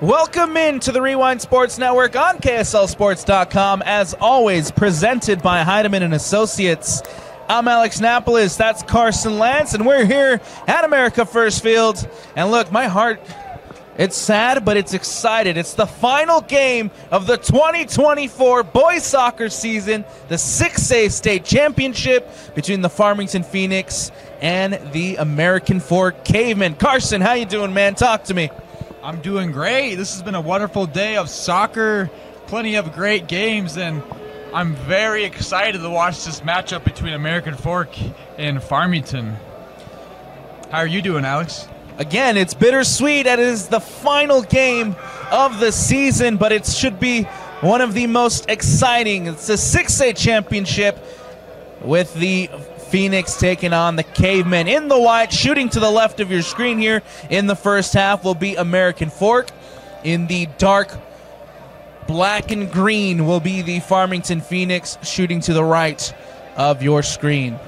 Welcome in to the Rewind Sports Network on KSLSports.com, as always, presented by Heidemann & Associates. I'm Alex Napolis, that's Carson Lance, and we're here at America First Field. And look, my heart, it's sad, but it's excited. It's the final game of the 2024 boys soccer season, the 6A state championship between the Farmington Phoenix and the American Fork Cavemen. Carson, how you doing, man? Talk to me. I'm doing great. This has been a wonderful day of soccer, plenty of great games, and I'm very excited to watch this matchup between American Fork and Farmington. How are you doing, Alex? Again, it's bittersweet. It is the final game of the season, but it should be one of the most exciting. It's a 6A championship with the Phoenix taking on the Cavemen. In the white, shooting to the left of your screen here in the first half will be American Fork. In the dark black and green will be the Farmington Phoenix, shooting to the right of your screen.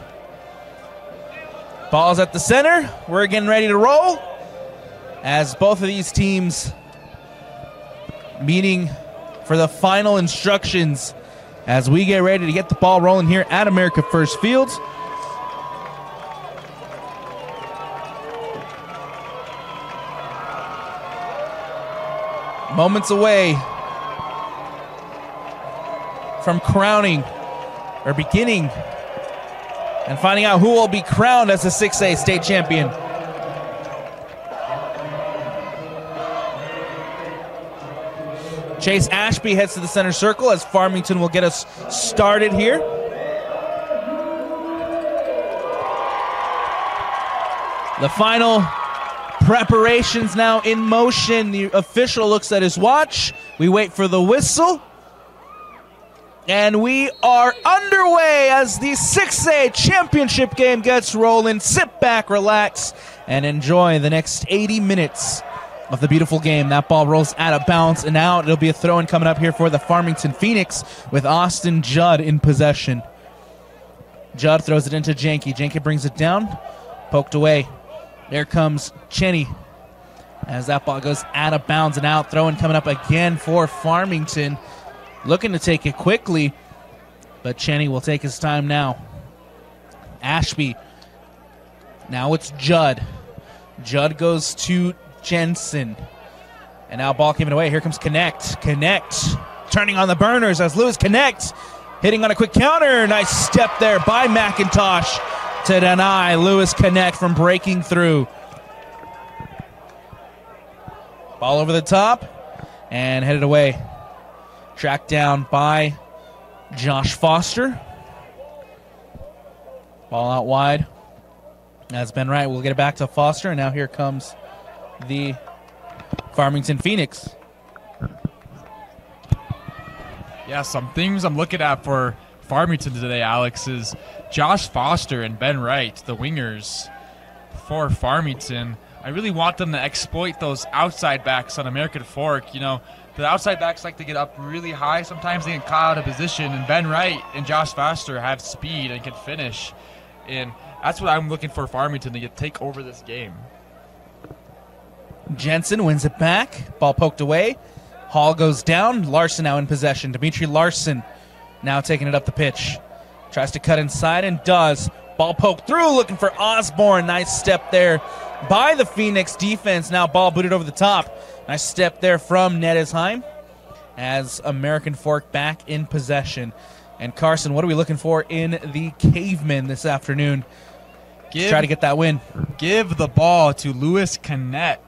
Ball's at the center. We're getting ready to roll as both of these teams meeting for the final instructions as we get ready to get the ball rolling here at America First Field. Moments away from crowning, or beginning, and finding out who will be crowned as the 6A state champion. Chase Ashby heads to the center circle as Farmington will get us started here. The final preparations now in motion. The official looks at his watch. We wait for the whistle. And we are underway as the 6A championship game gets rolling. Sit back, relax, and enjoy the next 80 minutes of the beautiful game. That ball rolls out of bounds and out. It'll be a throw-in coming up here for the Farmington Phoenix with Austin Judd in possession. Judd throws it into Janke. Janke brings it down, poked away. There comes Cheney as that ball goes out of bounds and out. Throw-in coming up again for Farmington. Looking to take it quickly, but Cheney will take his time now. Ashby. Now it's Judd. Judd goes to Jensen. And now ball giving away. Here comes Connect. Connect turning on the burners as Lewis Connect hitting on a quick counter. Nice step there by McIntosh to deny Lewis Connect from breaking through. Ball over the top and headed away. Tracked down by Josh Foster. Ball out wide. That's Ben Wright. We'll get it back to Foster, and now here comes the Farmington Phoenix. Yeah, some things I'm looking at for Farmington today, Alex, is Josh Foster and Ben Wright, the wingers for Farmington. I really want them to exploit those outside backs on American Fork. You know, the outside backs like to get up really high. Sometimes they get caught out of position, and Ben Wright and Josh Foster have speed and can finish. And that's what I'm looking for Farmington to take over this game. Jensen wins it back. Ball poked away. Hall goes down. Larson now in possession. Dimitri Larson now taking it up the pitch. Tries to cut inside and does. Ball poked through, looking for Osborne. Nice step there by the Phoenix defense. Now ball booted over the top. Nice step there from Nettesheim as American Fork back in possession. And Carson, what are we looking for in the Cavemen this afternoon to try to get that win? Give the ball to Lewis Connect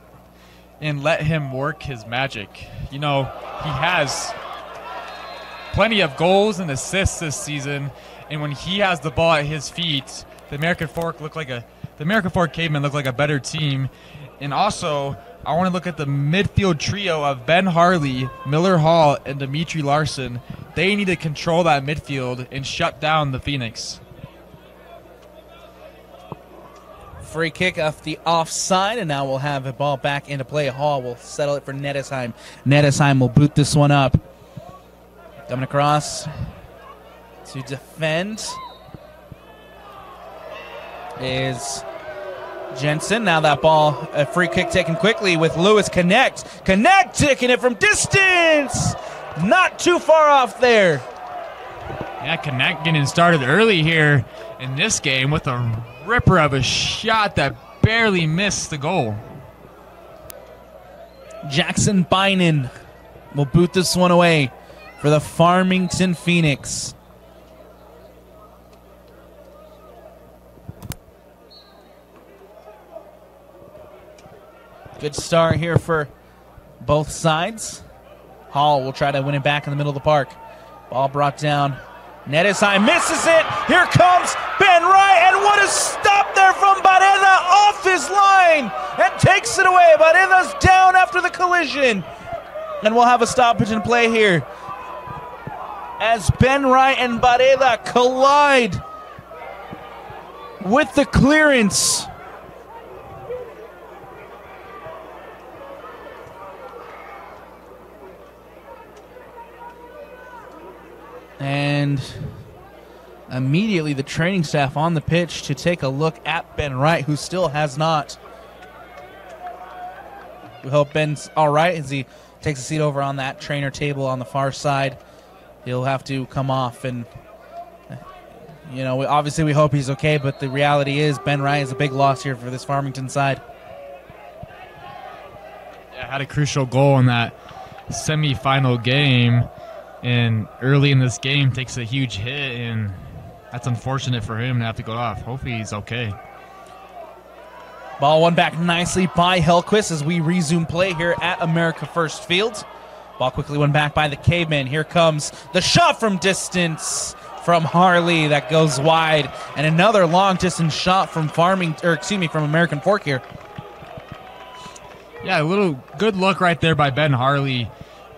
and let him work his magic. You know, he has plenty of goals and assists this season, and when he has the ball at his feet, the American Fork Cavemen look like a better team. And also, I want to look at the midfield trio of Ben Harley, Miller Hall, and Dimitri Larson. They need to control that midfield and shut down the Phoenix. Free kick off the offside, and now we'll have the ball back into play. Hall will settle it for Nettesheim. Nettesheim will boot this one up. Coming across to defend is Jensen, now that ball, a free kick taken quickly with Lewis Connect. Connect taking it from distance. Not too far off there. Yeah, Connect getting started early here in this game with a ripper of a shot that barely missed the goal. Jackson Bynan will boot this one away for the Farmington Phoenix. Good start here for both sides. Hall will try to win it back in the middle of the park. Ball brought down. Nedesheim misses it. Here comes Ben Wright, and what a stop there from Barreda off his line and takes it away. Barreda's down after the collision. And we'll have a stoppage in play here as Ben Wright and Barreda collide with the clearance. And immediately the training staff on the pitch to take a look at Ben Wright, who still has not. We hope Ben's all right as he takes a seat over on that trainer table on the far side. He'll have to come off, and you know, obviously we hope he's okay, but the reality is Ben Wright is a big loss here for this Farmington side. Yeah, had a crucial goal in that semifinal game. And early in this game takes a huge hit, and that's unfortunate for him to have to go off. Hopefully he's okay. Ball won back nicely by Hellquist as we resume play here at America First Field. Ball quickly won back by the Cavemen. Here comes the shot from distance from Harley that goes wide, and another long distance shot from from American Fork here. Yeah, a little good look right there by Ben Harley,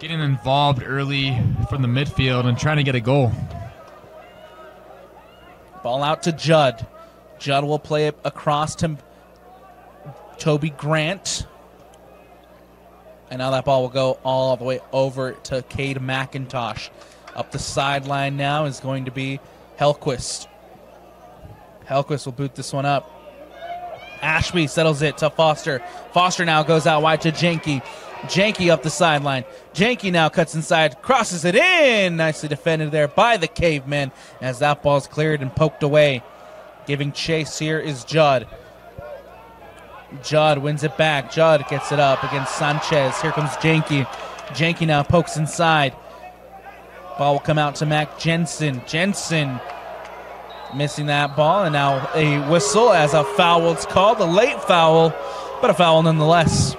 getting involved early from the midfield and trying to get a goal. Ball out to Judd. Judd will play it across to Toby Grant. And now that ball will go all the way over to Cade McIntosh. Up the sideline now is going to be Hellquist. Hellquist will boot this one up. Ashby settles it to Foster. Foster now goes out wide to Janke. Janke up the sideline. Janke now cuts inside, crosses it in. Nicely defended there by the Cavemen as that ball's cleared and poked away. Giving chase here is Judd. Judd wins it back. Judd gets it up against Sanchez. Here comes Janke. Janke now pokes inside. Ball will come out to Mac Jensen. Jensen missing that ball, and now a whistle as a foul is called. A late foul, but a foul nonetheless.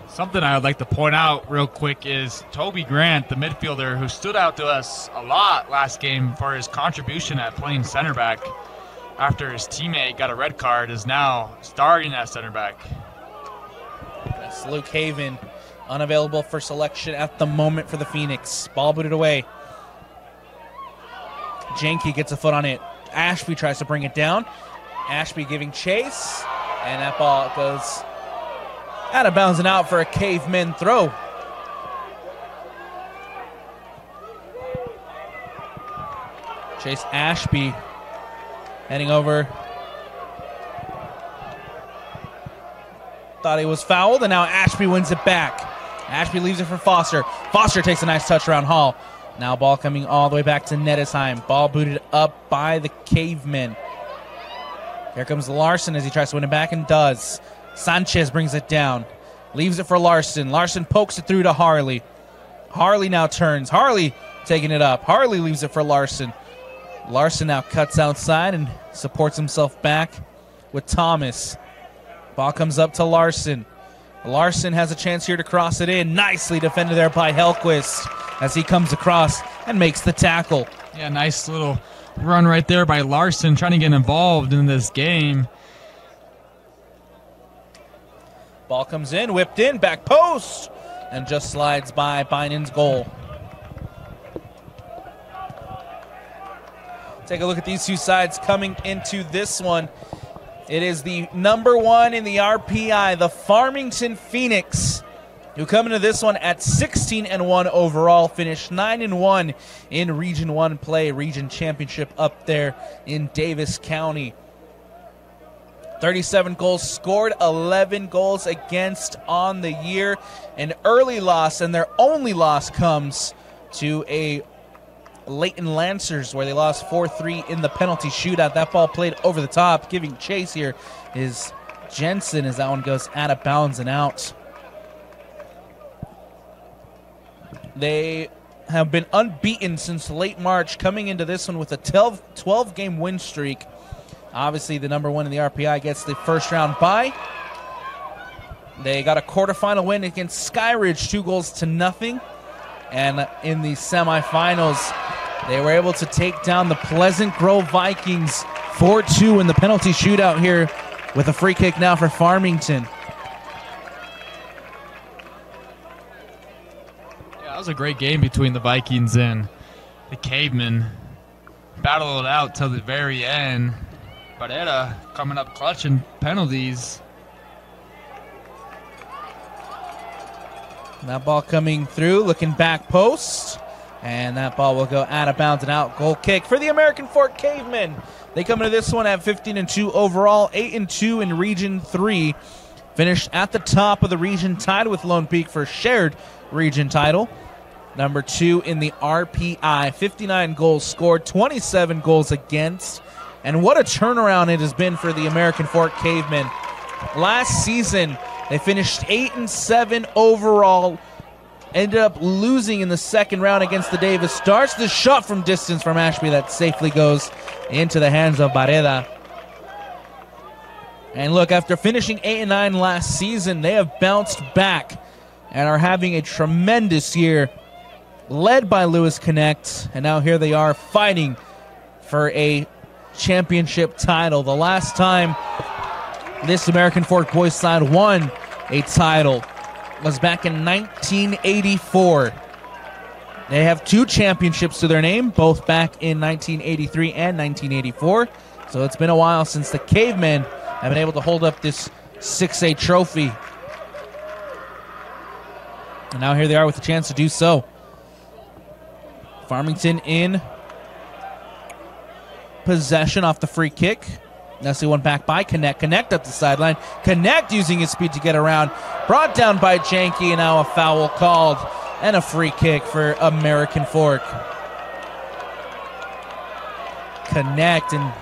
Something I would like to point out real quick is Toby Grant, the midfielder who stood out to us a lot last game for his contribution at playing center back after his teammate got a red card, is now starting at center back. That's Luke Haven, unavailable for selection at the moment for the Phoenix. Ball booted away. Janke gets a foot on it. Ashby tries to bring it down. Ashby giving chase, and that ball goes out of bounds and out for a Cavemen throw. Chase Ashby heading over. Thought he was fouled, and now Ashby wins it back. Ashby leaves it for Foster. Foster takes a nice touch around Hall. Now ball coming all the way back to Nedesheim. Ball booted up by the Cavemen. Here comes Larson as he tries to win it back, and does. Sanchez brings it down. Leaves it for Larson. Larson pokes it through to Harley. Harley now turns. Harley taking it up. Harley leaves it for Larson. Larson now cuts outside and supports himself back with Thomas. Ball comes up to Larson. Larson has a chance here to cross it in. Nicely defended there by Hellquist as he comes across and makes the tackle. Yeah, nice little run right there by Larson, trying to get involved in this game. Ball comes in, whipped in, back post, and just slides by Bynen's goal. Take a look at these two sides coming into this one. It is the number one in the RPI, the Farmington Phoenix, who come into this one at 16-1 overall, finished 9-1 in Region 1 play, Region Championship up there in Davis County. 37 goals scored, 11 goals against on the year. An early loss, and their only loss comes to a Leighton Lancers, where they lost 4-3 in the penalty shootout. That ball played over the top. Giving chase here is Jensen as that one goes out of bounds and out. They have been unbeaten since late March, coming into this one with a 12-game win streak. Obviously, the number one in the RPI gets the first round bye. They got a quarterfinal win against Skyridge, 2-0. And in the semifinals, they were able to take down the Pleasant Grove Vikings 4-2 in the penalty shootout here, with a free kick now for Farmington. Yeah, that was a great game between the Vikings and the Cavemen. Battled it out till the very end. Barrera coming up clutching penalties. That ball coming through, looking back post. And that ball will go out of bounds and out. Goal kick for the American Fork Cavemen. They come into this one at 15-2 overall, 8-2 in Region 3. Finished at the top of the region, tied with Lone Peak for shared region title. Number 2 in the RPI, 59 goals scored, 27 goals against. And what a turnaround it has been for the American Fork Cavemen. Last season, they finished 8-7 overall. Ended up losing in the second round against the Davis Stars. The shot from distance from Ashby that safely goes into the hands of Barreda. And look, after finishing 8-9 last season, they have bounced back and are having a tremendous year, led by Lewis Connect. And now here they are fighting for a championship title. The last time this American Fork boys side won a title was back in 1984. They have 2 championships to their name, both back in 1983 and 1984. So it's been a while since the Cavemen have been able to hold up this 6A trophy. And now here they are with a chance to do so. Farmington in possession off the free kick. Nestle one back by Connect. Connect up the sideline. Connect using his speed to get around. Brought down by Janke, and now a foul called and a free kick for American Fork. Connect and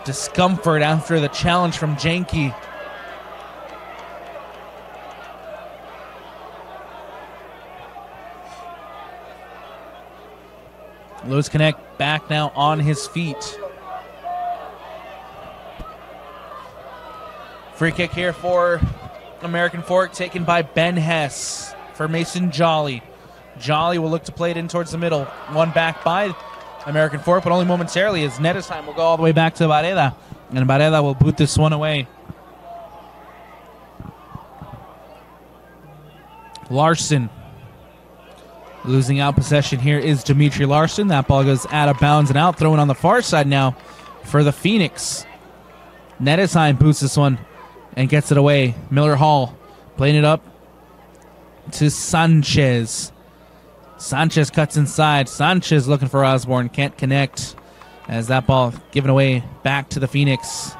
discomfort after the challenge from Janke. Lewis Connect back now on his feet. Free kick here for American Fork, taken by Ben Hess for Mason Jolly. Jolly will look to play it in towards the middle. One back by American Fork, but only momentarily, as Nettesheim will go all the way back to Barreda. And Barreda will boot this one away. Larson. Losing out possession here is Dimitri Larson. That ball goes out of bounds and out. Throwing on the far side now for the Phoenix. Nettesheim boots this one and gets it away. Miller Hall playing it up to Sanchez. Sanchez cuts inside. Sanchez looking for Osborne. Can't connect as that ball given away back to the Phoenix.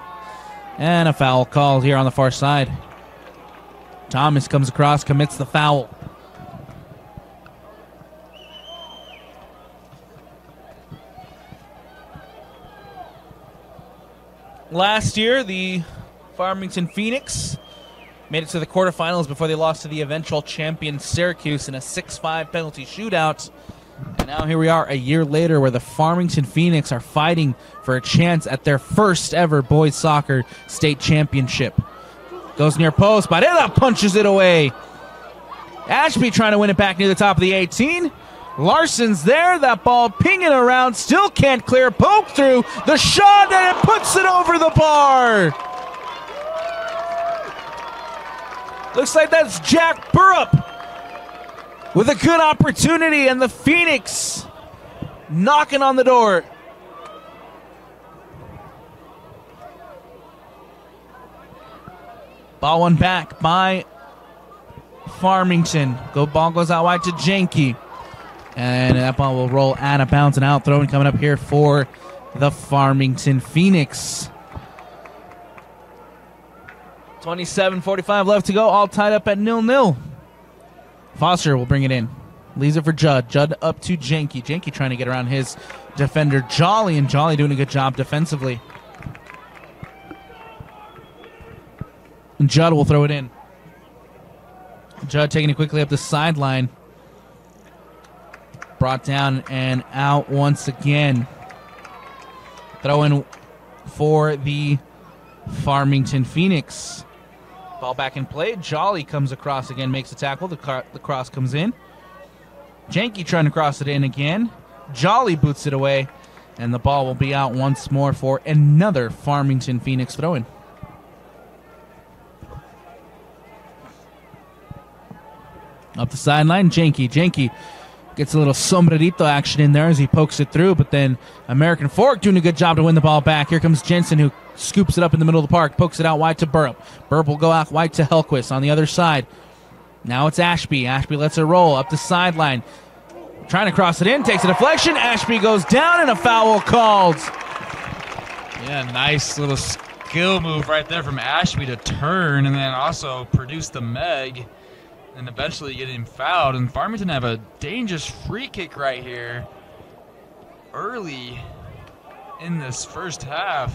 And a foul called here on the far side. Thomas comes across, commits the foul. Last year, the Farmington Phoenix made it to the quarterfinals before they lost to the eventual champion Syracuse in a 6-5 penalty shootout. And now here we are a year later, where the Farmington Phoenix are fighting for a chance at their first ever boys soccer state championship. Goes near post, Barreda punches it away. Ashby trying to win it back near the top of the 18. Larson's there, that ball pinging around, still can't clear, poke through, the shot, and it puts it over the bar. Looks like that's Jack Burrup with a good opportunity, and the Phoenix knocking on the door. Ball one back by Farmington. Ball goes out wide to Janke. And that ball will roll out of bounds and out. Throwing coming up here for the Farmington Phoenix. 27:45 left to go. All tied up at 0-0. Foster will bring it in. Leaves it for Judd. Judd up to Janke. Janke trying to get around his defender Jolly, and Jolly doing a good job defensively. And Judd will throw it in. Judd taking it quickly up the sideline. Brought down and out once again. Throw in for the Farmington Phoenix. Ball back in play. Jolly comes across again, makes a tackle. The cross comes in. Janke trying to cross it in again. Jolly boots it away. And the ball will be out once more for another Farmington Phoenix throw-in. Up the sideline, Janke. Janke gets a little sombrerito action in there as he pokes it through, but then American Fork doing a good job to win the ball back. Here comes Jensen, who scoops it up in the middle of the park, pokes it out wide to Burrup. Burrup will go out wide to Hellquist on the other side. Now it's Ashby. Ashby lets it roll up the sideline. Trying to cross it in, takes a deflection. Ashby goes down and a foul called. Yeah, nice little skill move right there from Ashby to turn and then also produce the Meg. And eventually getting fouled. And Farmington have a dangerous free kick right here early in this first half.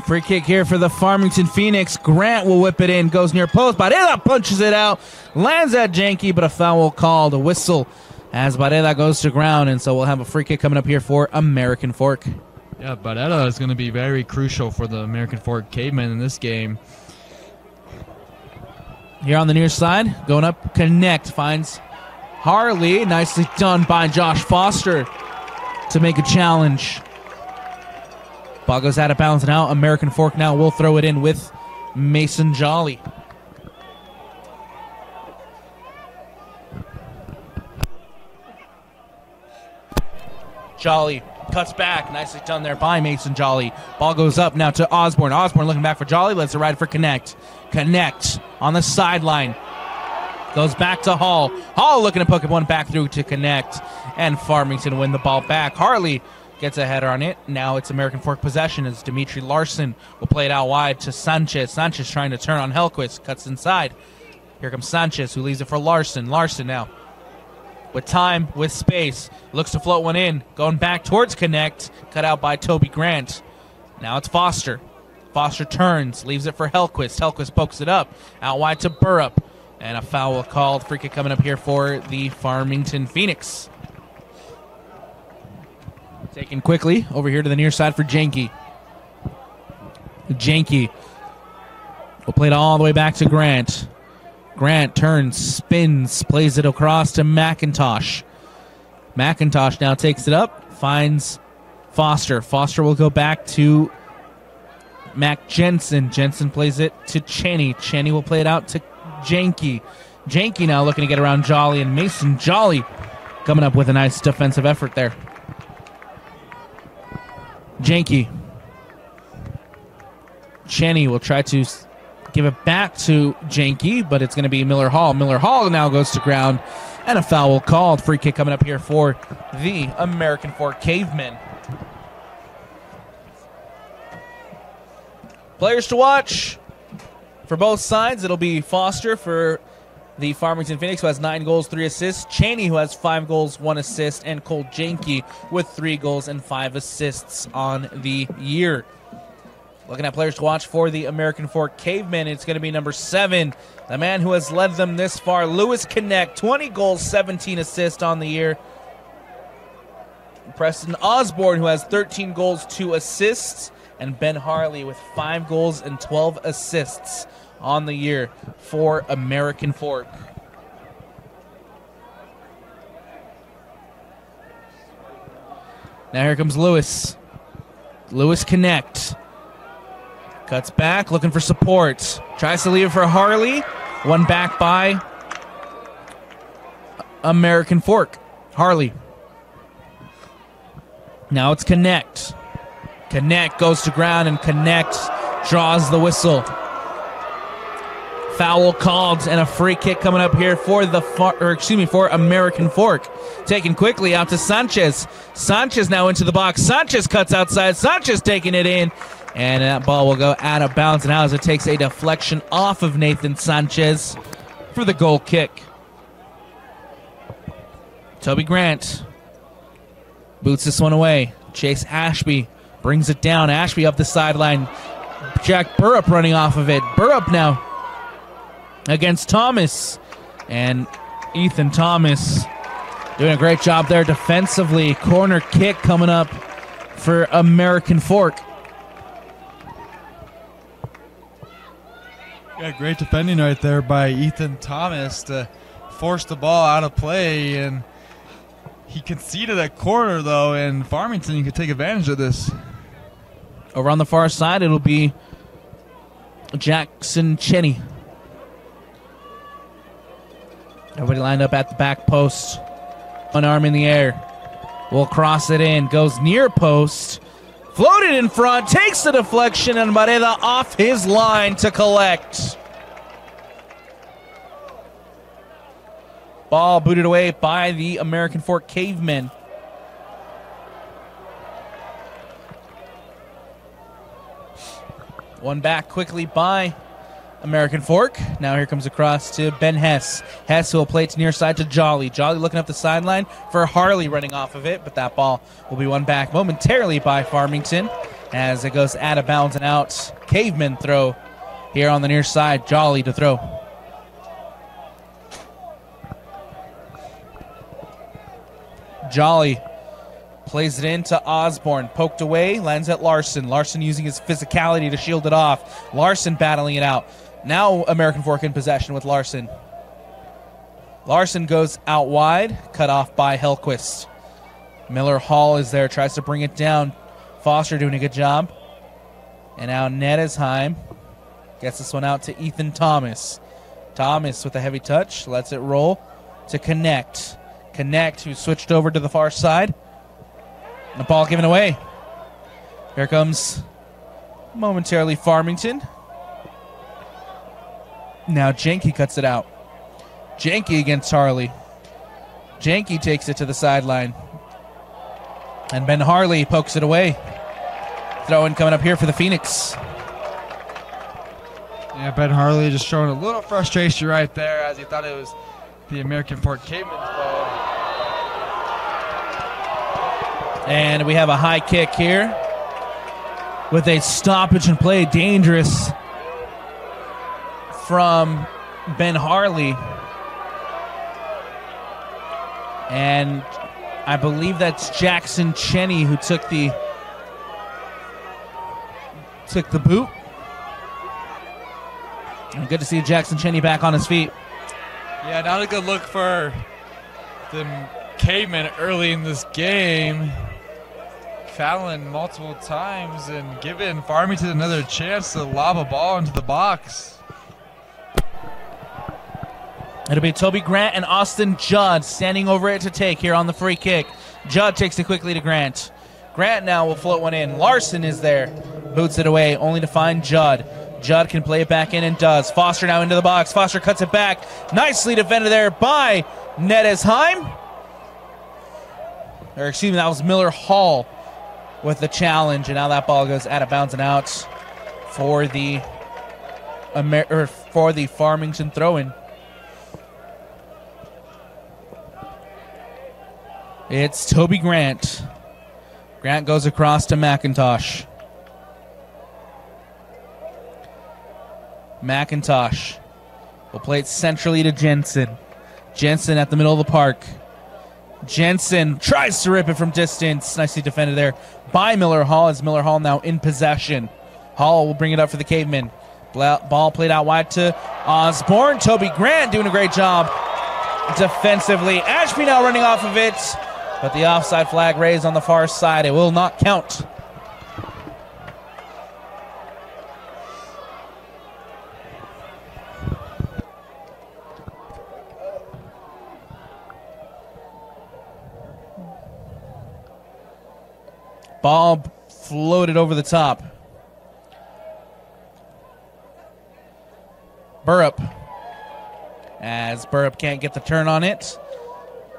Free kick here for the Farmington Phoenix. Grant will whip it in, goes near post. Barreda punches it out, lands at Janke, but a foul called. A whistle as Barreda goes to ground. And so we'll have a free kick coming up here for American Fork. Yeah, Barreda is going to be very crucial for the American Fork Cavemen in this game. Here on the near side, going up, Connect, finds Harley. Nicely done by Josh Foster to make a challenge. Ball goes out of bounds and out. American Fork now will throw it in with Mason Jolly. Jolly cuts back. Nicely done there by Mason Jolly. Ball goes up now to Osborne. Osborne looking back for Jolly. Lets it ride for Connect. Connect on the sideline. Goes back to Hall. Hall looking to poke one back through to Connect. And Farmington win the ball back. Harley gets a header on it. Now it's American Fork possession as Dimitri Larson will play it out wide to Sanchez. Sanchez trying to turn on Hellquist. Cuts inside. Here comes Sanchez, who leaves it for Larson. Larson now with time, with space, looks to float one in, going back towards Connect, cut out by Toby Grant. Now it's Foster. Foster turns, leaves it for Hellquist. Hellquist pokes it up, out wide to Burrup, and a foul called. Free kick coming up here for the Farmington Phoenix. Taken quickly over here to the near side for Janke. Janke will play it all the way back to Grant. Grant turns, spins, plays it across to McIntosh. McIntosh now takes it up, finds Foster. Foster will go back to Mac Jensen. Jensen plays it to Cheney. Cheney will play it out to Janke. Janke now looking to get around Jolly, and Mason Jolly coming up with a nice defensive effort there. Janke. Cheney will try to give it back to Janke, but it's going to be Miller Hall. Miller Hall now goes to ground, and a foul called. Free kick coming up here for the American Fork Cavemen. Players to watch for both sides. It'll be Foster for the Farmington Phoenix, who has 9 goals, 3 assists. Cheney, who has 5 goals, 1 assist. And Cole Janke with 3 goals and 5 assists on the year. Looking at players to watch for the American Fork Cavemen, it's going to be number 7, the man who has led them this far, Lewis Connect, 20 goals, 17 assists on the year. Preston Osborne, who has 13 goals, 2 assists. And Ben Harley with 5 goals and 12 assists on the year for American Fork. Now here comes Lewis. Lewis Connect. Cuts back, looking for support. Tries to leave it for Harley. One back by American Fork. Harley. Now it's Connect. Connect goes to ground, and Connect draws the whistle. Foul called, and a free kick coming up here for for American Fork. Taken quickly out to Sanchez. Sanchez now into the box. Sanchez cuts outside. Sanchez taking it in, and that ball will go out of bounds. And now as it takes a deflection off of Nathan Sanchez for the goal kick. Toby Grant boots this one away. Chase Ashby brings it down. Ashby up the sideline. Jack Burrup running off of it. Burrup now against Thomas. And Ethan Thomas doing a great job there defensively. Corner kick coming up for American Fork. Yeah, great defending right there by Ethan Thomas to force the ball out of play. And he conceded that corner, though, and Farmington could take advantage of this. Over on the far side, it'll be Jackson Cheney. Everybody lined up at the back post. One arm in the air. Will cross it in. Goes near post. Floated in front. Takes the deflection, and Bareda off his line to collect. Ball booted away by the American Fork Cavemen. One back quickly by American Fork. Now here comes across to Ben Hess. Hess will play it near side to Jolly. Jolly looking up the sideline for Harley running off of it, but that ball will be won back momentarily by Farmington as it goes out of bounds and out. Caveman throw here on the near side. Jolly to throw. Jolly plays it into Osborne. Poked away, lands at Larson. Larson using his physicality to shield it off. Larson battling it out. Now American Fork in possession with Larson. Larson goes out wide, cut off by Hellquist. Miller Hall is there, tries to bring it down. Foster doing a good job. And now Nedesheim gets this one out to Ethan Thomas. Thomas with a heavy touch, lets it roll to Connect. Connect, who switched over to the far side. The ball given away. Here comes momentarily Farmington. Now Janke cuts it out. Janke against Harley. Janke takes it to the sideline. And Ben Harley pokes it away. Throw-in coming up here for the Phoenix. Yeah, Ben Harley just showing a little frustration right there as he thought it was the American Fork Cavemen's ball. And we have a high kick here with a stoppage and play. Dangerous from Ben Harley. And I believe that's Jackson Cheney who took the boot. And good to see Jackson Cheney back on his feet. Yeah, not a good look for the Cavemen early in this game. Fouling multiple times and giving Farmington another chance to lob a ball into the box. It'll be Toby Grant and Austin Judd standing over it to take here on the free kick. Judd takes it quickly to Grant. Grant now will float one in. Larson is there. Boots it away, only to find Judd. Judd can play it back in and does. Foster now into the box. Foster cuts it back. Nicely defended there by Nedesheim. Or excuse me, that was Miller Hall with the challenge, and now that ball goes out of bounds and out for the Farmington throw-in. It's Toby Grant. Grant goes across to McIntosh. McIntosh will play it centrally to Jensen. Jensen at the middle of the park. Jensen tries to rip it from distance. Nicely defended there by Miller Hall as Miller Hall now in possession. Hall will bring it up for the Cavemen. Ball played out wide to Osborne. Toby Grant doing a great job defensively. Ashby now running off of it, but the offside flag raised on the far side. It will not count. Ball floated over the top. Burrup. As Burrup can't get the turn on it.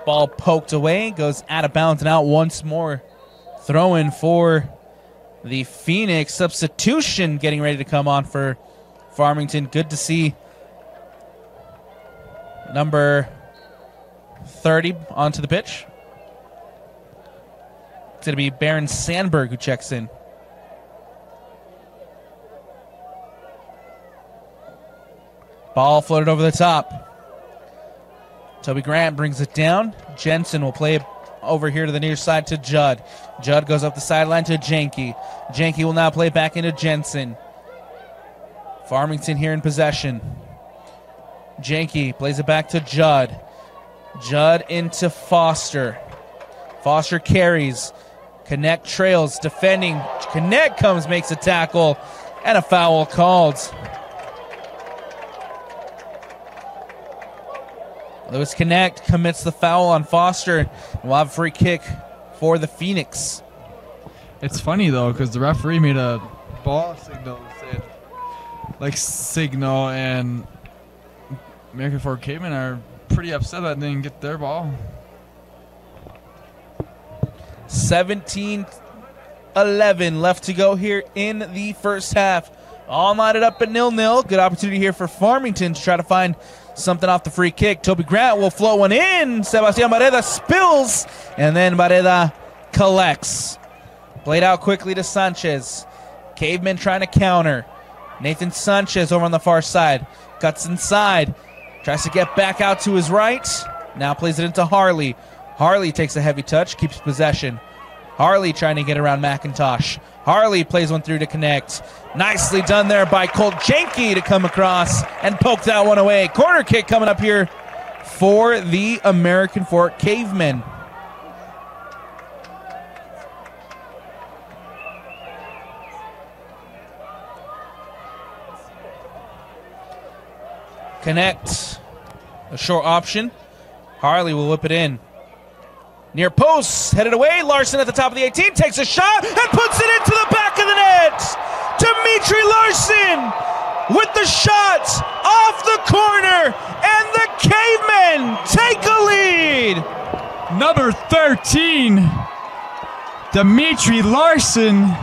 Ball poked away, goes out of bounds and out once more. Throw-in for the Phoenix. Substitution getting ready to come on for Farmington. Good to see number 30 onto the pitch. It's going to be Baron Sandberg who checks in. Ball floated over the top. Toby Grant brings it down. Jensen will play it over here to the near side to Judd. Judd goes up the sideline to Janke. Janke will now play back into Jensen. Farmington here in possession. Janke plays it back to Judd. Judd into Foster. Foster carries. Connect trails, defending. Connect comes, makes a tackle, and a foul called. Lewis Connect commits the foul on Foster. We'll have a free kick for the Phoenix. It's funny, though, because the referee made a ball signal, and American Fork Cavemen are pretty upset that they didn't get their ball. 17-11 left to go here in the first half. All knotted up at 0-0. Good opportunity here for Farmington to try to find something off the free kick. Toby Grant will float one in. Sebastian Barreda spills, and then Barreda collects. Played out quickly to Sanchez. Cavemen trying to counter. Nathan Sanchez over on the far side. Cuts inside. Tries to get back out to his right. Now plays it into Harley. Harley takes a heavy touch, keeps possession. Harley trying to get around McIntosh. Harley plays one through to connect. Nicely done there by Colt Janke to come across and poke that one away. Corner kick coming up here for the American Fork Cavemen. Connect. A short option. Harley will whip it in. Near post, headed away. Larson at the top of the 18, takes a shot and puts it into the back of the net. Dimitri Larson with the shot off the corner, and the Cavemen take a lead. Number 13, Dimitri Larson,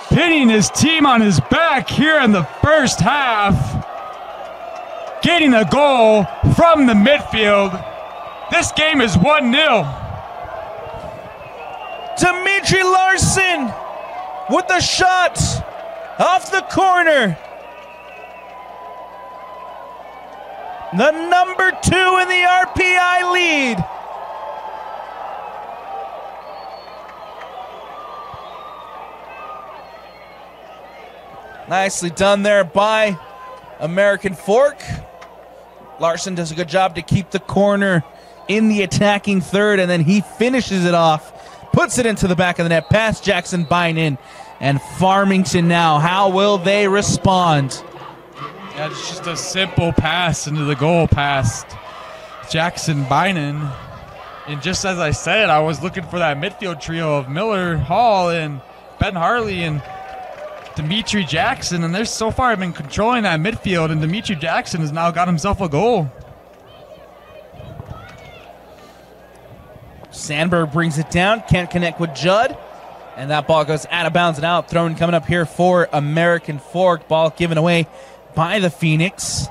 pinning his team on his back here in the first half, getting a goal from the midfield. This game is 1-0. Dimitri Larson with the shot off the corner. The number 2 in the RPI lead. Nicely done there by American Fork. Larson does a good job to keep the corner in the attacking third, and then he finishes it off, puts it into the back of the net, past Jackson Bynum, and Farmington now. How will they respond? Yeah, it's just a simple pass into the goal past Jackson Bynum. And just as I said, I was looking for that midfield trio of Miller, Hall, and Ben Harley, and Dimitri Jackson, and they're so far been controlling that midfield, and Dimitri Jackson has now got himself a goal. Sandberg brings it down, can't connect with Judd, and that ball goes out of bounds and out. Thrown coming up here for American Fork. Ball given away by the Phoenix.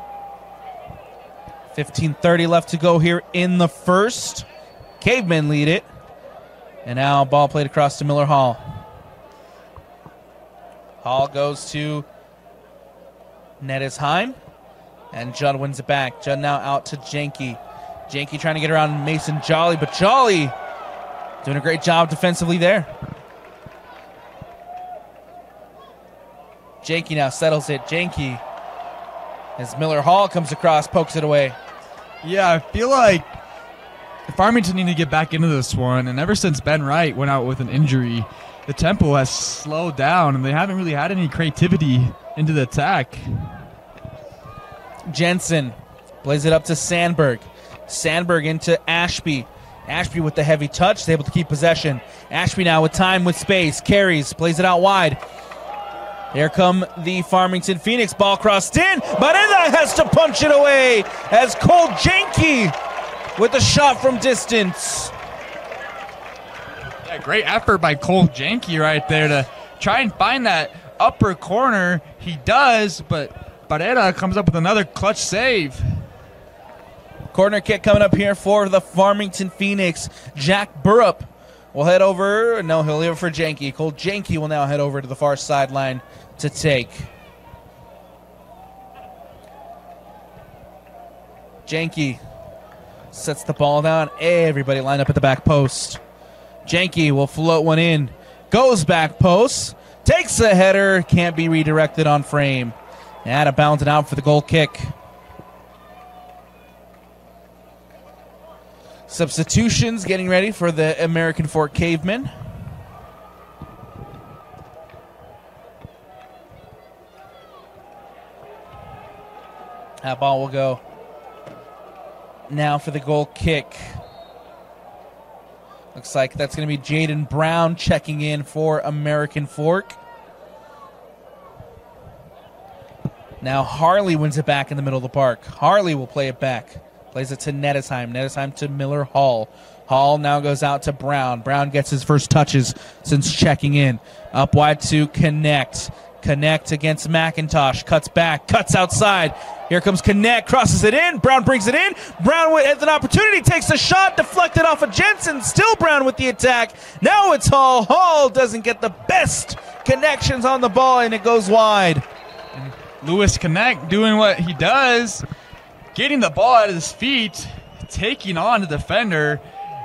15:30 left to go here in the first. Cavemen lead it. And now ball played across to Miller Hall. Hall goes to Nettisheim, and Judd wins it back. Judd now out to Janke. Janke trying to get around Mason Jolly, but Jolly doing a great job defensively there. Janke now settles it. Janke, as Miller Hall comes across, pokes it away. Yeah, I feel like Farmington need to get back into this one, and ever since Ben Wright went out with an injury, the tempo has slowed down, and they haven't really had any creativity into the attack. Jensen plays it up to Sandberg. Sandberg into Ashby. Ashby with the heavy touch, is able to keep possession. Ashby now with time, with space, carries, plays it out wide. Here come the Farmington Phoenix. Ball crossed in. Barreda has to punch it away as Cole Janke with a shot from distance. Yeah, great effort by Cole Janke right there to try and find that upper corner. He does, but Barreda comes up with another clutch save. Corner kick coming up here for the Farmington Phoenix. Jack Burrup will head over. No, he'll leave it for Janke. Cole Janke will now head over to the far sideline to take. Janke sets the ball down. Everybody lined up at the back post. Janke will float one in. Goes back post. Takes a header. Can't be redirected on frame. Out of bounds and out for the goal kick. Substitutions getting ready for the American Fork Cavemen. That ball will go now for the goal kick. Looks like that's going to be Jaden Brown checking in for American Fork. Now Harley wins it back in the middle of the park. Harley will play it back. Plays it to Nettesheim. Nettesheim to Miller Hall. Hall now goes out to Brown. Brown gets his first touches since checking in. Up wide to Connect. Connect against McIntosh. Cuts back. Cuts outside. Here comes Connect. Crosses it in. Brown brings it in. Brown with an opportunity. Takes a shot. Deflected off of Jensen. Still Brown with the attack. Now it's Hall. Hall doesn't get the best connections on the ball, and it goes wide. And Lewis Connect doing what he does. Getting the ball out of his feet. Taking on the defender.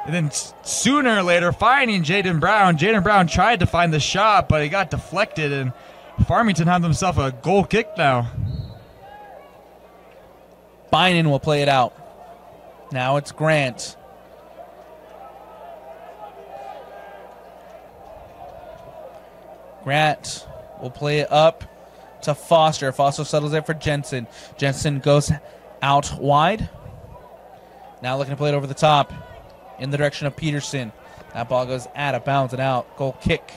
And then sooner or later finding Jaden Brown. Jaden Brown tried to find the shot, but he got deflected, and Farmington had themselves a goal kick now. Bynon will play it out. Now it's Grant. Grant will play it up to Foster. Foster settles it for Jensen. Jensen goes out wide. Now looking to play it over the top in the direction of Peterson. That ball goes out of bounds and out. Goal kick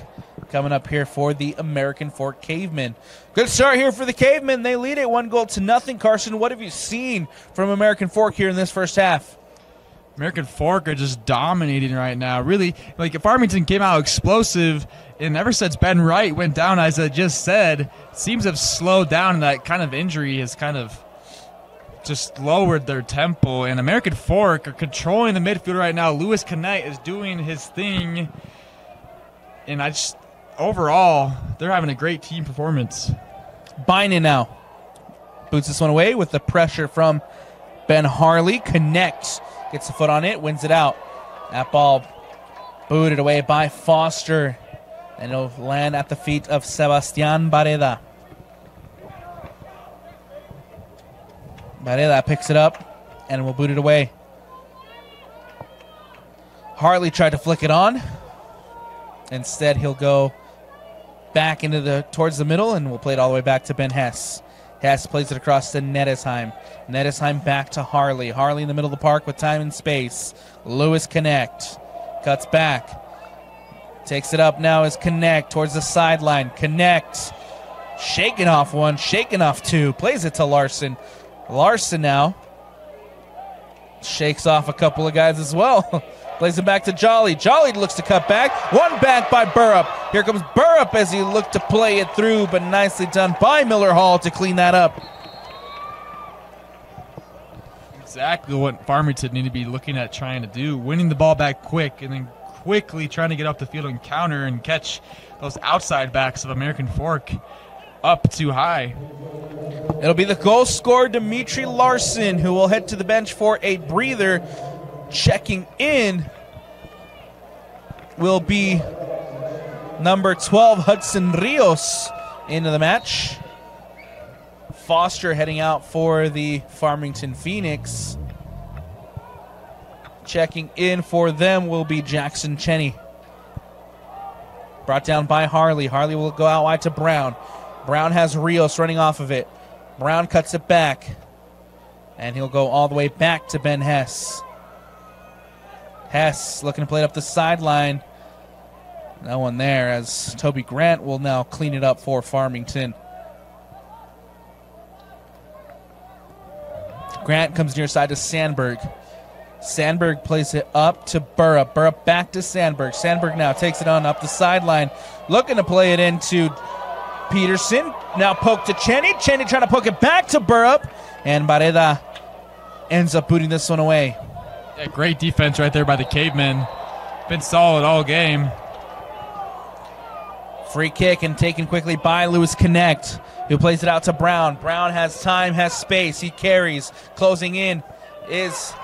coming up here for the American Fork Cavemen. Good start here for the Cavemen. They lead it 1-0. Carson, what have you seen from American Fork here in this first half? American Fork are just dominating right now. Really, like, Farmington came out explosive, and ever since Ben Wright went down, as I just said, it seems to have slowed down, and that kind of injury has kind of just lowered their tempo. And American Fork are controlling the midfield right now. Lewis Connect is doing his thing, and overall, they're having a great team performance. Bynon now boots this one away with the pressure from Ben Harley. Connects, gets a foot on it, wins it out. That ball booted away by Foster, and it'll land at the feet of Sebastian Barreda. Barreda picks it up and will boot it away. Harley tried to flick it on. Instead, he'll go back towards the middle, and we'll play it all the way back to Ben Hess. Hess plays it across to Nettesheim. Nettesheim back to Harley. Harley in the middle of the park with time and space. Lewis Connect cuts back. Takes it up now as Connect towards the sideline. Connect shaking off one, shaking off two. Plays it to Larson. Larson now shakes off a couple of guys as well. Plays it back to Jolly. Jolly looks to cut back. One back by Burrup. Here comes Burrup as he looked to play it through, but nicely done by Miller Hall to clean that up. Exactly what Farmington need to be looking at trying to do. Winning the ball back quick, and then quickly trying to get up the field and counter and catch those outside backs of American Fork up too high. It'll be the goal scorer, Dimitri Larson, who will head to the bench for a breather. Checking in will be number 12, Hudson Rios, into the match. Foster heading out for the Farmington Phoenix. Checking in for them will be Jackson Cheney. Brought down by Harley. Harley will go out wide to Brown. Brown has Rios running off of it. Brown cuts it back, and he'll go all the way back to Ben Hess. Hess looking to play it up the sideline. No one there, as Toby Grant will now clean it up for Farmington. Grant comes near side to Sandberg. Sandberg plays it up to Burrup. Burrup back to Sandberg. Sandberg now takes it on up the sideline. Looking to play it into Peterson. Now poke to Cheney. Cheney trying to poke it back to Burrup. And Barreda ends up booting this one away. Yeah, great defense right there by the Cavemen. Been solid all game. Free kick and taken quickly by Lewis Connect, who plays it out to Brown. Brown has time, has space. He carries. Closing in is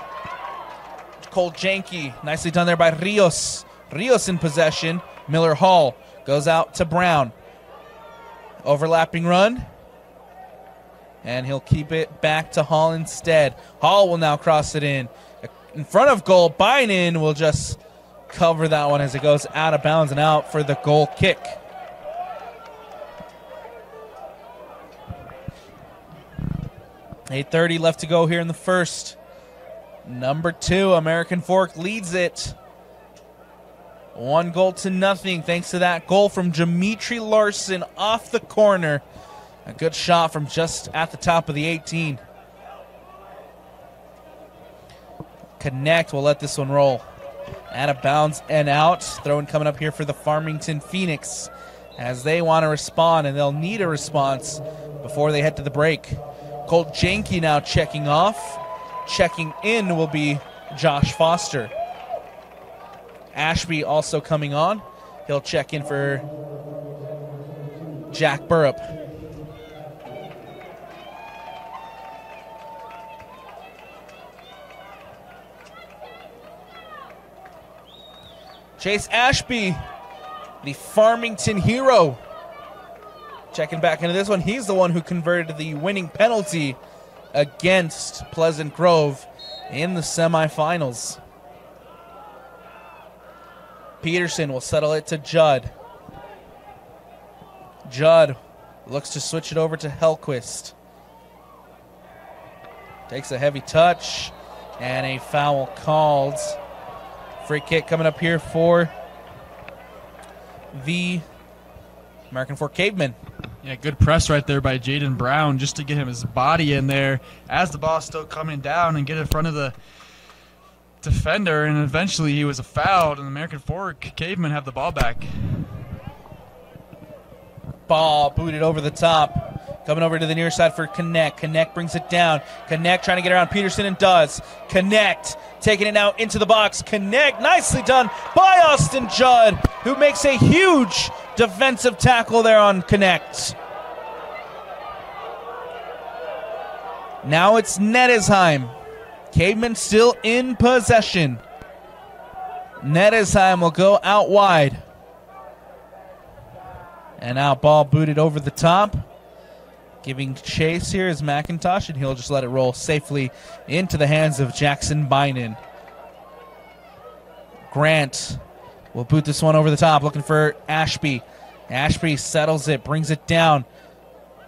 Cole Janke. Nicely done there by Rios. Rios in possession. Miller Hall goes out to Brown. Overlapping run. And he'll keep it back to Hall instead. Hall will now cross it in. In front of goal, Bynum will just cover that one as it goes out of bounds and out for the goal kick. .8:30 left to go here in the first. Number 2, American Fork leads it 1-0 thanks to that goal from Dimitri Larson off the corner. A good shot from just at the top of the 18. Connect will let this one roll. Out of bounds and out. Throw-in coming up here for the Farmington Phoenix as they want to respond, and they'll need a response before they head to the break. Colt Janke now checking off. Checking in will be Josh Foster. Ashby also coming on. He'll check in for Jack Burrup. Chase Ashby, the Farmington hero. Checking back into this one. He's the one who converted the winning penalty against Pleasant Grove in the semifinals. Peterson will settle it to Judd. Judd looks to switch it over to Hellquist. Takes a heavy touch and a foul called. Free kick coming up here for the American Fork Cavemen. Yeah, good press right there by Jaden Brown just to get him his body in there as the ball's still coming down and get in front of the defender, and eventually he was fouled, and the American Fork Cavemen have the ball back. Ball booted over the top. Coming over to the near side for Connect. Connect brings it down. Connect trying to get around Peterson and does. Connect taking it now into the box. Connect nicely done by Austin Judd, who makes a huge defensive tackle there on Connect. Now it's Nettesheim. Cavemen still in possession. Nettesheim will go out wide. And now ball booted over the top. Giving chase here is McIntosh, and he'll just let it roll safely into the hands of Jackson Bynum. Grant will boot this one over the top, looking for Ashby. Ashby settles it, brings it down.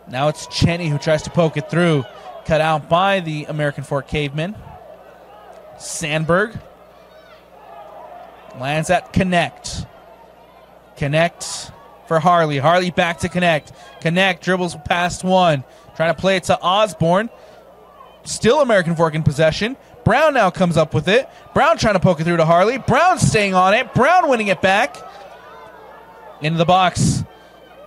Now it's Cheney who tries to poke it through. Cut out by the American Fork Cavemen. Sandberg lands at Connect. Connect for Harley. Harley back to Connect. Connect dribbles past one. Trying to play it to Osborne. Still American Fork in possession. Brown now comes up with it. Brown trying to poke it through to Harley. Brown staying on it. Brown winning it back. Into the box.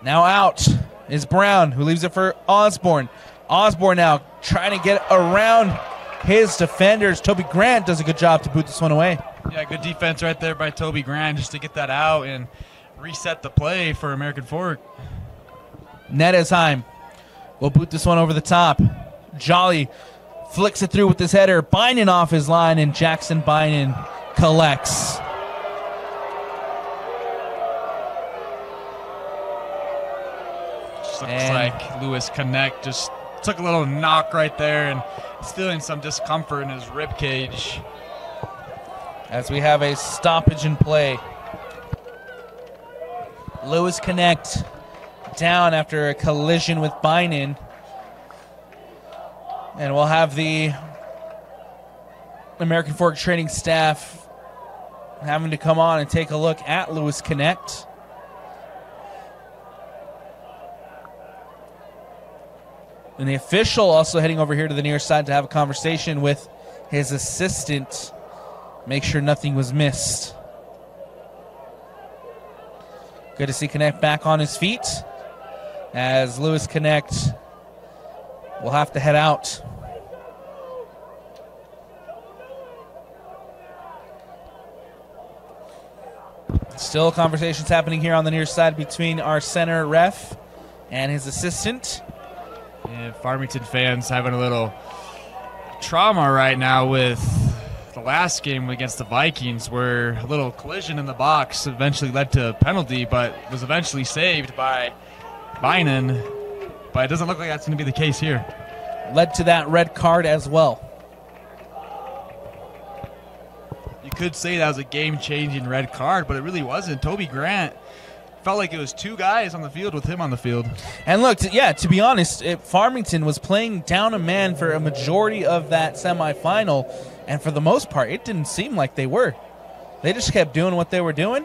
Now out is Brown, who leaves it for Osborne. Osborne now trying to get around his defenders. Toby Grant does a good job to boot this one away. Yeah, good defense right there by Toby Grant just to get that out and reset the play for American Fork. Nettesheim will boot this one over the top. Jolly flicks it through with his header. Bynum off his line, and Jackson Bynum collects. Just looks like Lewis Connect just took a little knock right there and is feeling some discomfort in his rib cage. As we have a stoppage in play. Lewis Connect down after a collision with Bynum. And we'll have the American Fork training staff having to come on and take a look at Lewis Connect. And the official also heading over here to the near side to have a conversation with his assistant. Make sure nothing was missed. Good to see Connect back on his feet as Lewis Connect will have to head out. Still conversations happening here on the near side between our center ref and his assistant. Yeah, Farmington fans having a little trauma right now with the last game against the Vikings, where a little collision in the box eventually led to a penalty, but was eventually saved by Bynum. But it doesn't look like that's going to be the case here. Led to that red card as well. You could say that was a game-changing red card, but it really wasn't. Toby Grant felt like it was two guys on the field with him on the field. And look, to be honest, Farmington was playing down a man for a majority of that semifinal, and for the most part, it didn't seem like they were. They just kept doing what they were doing,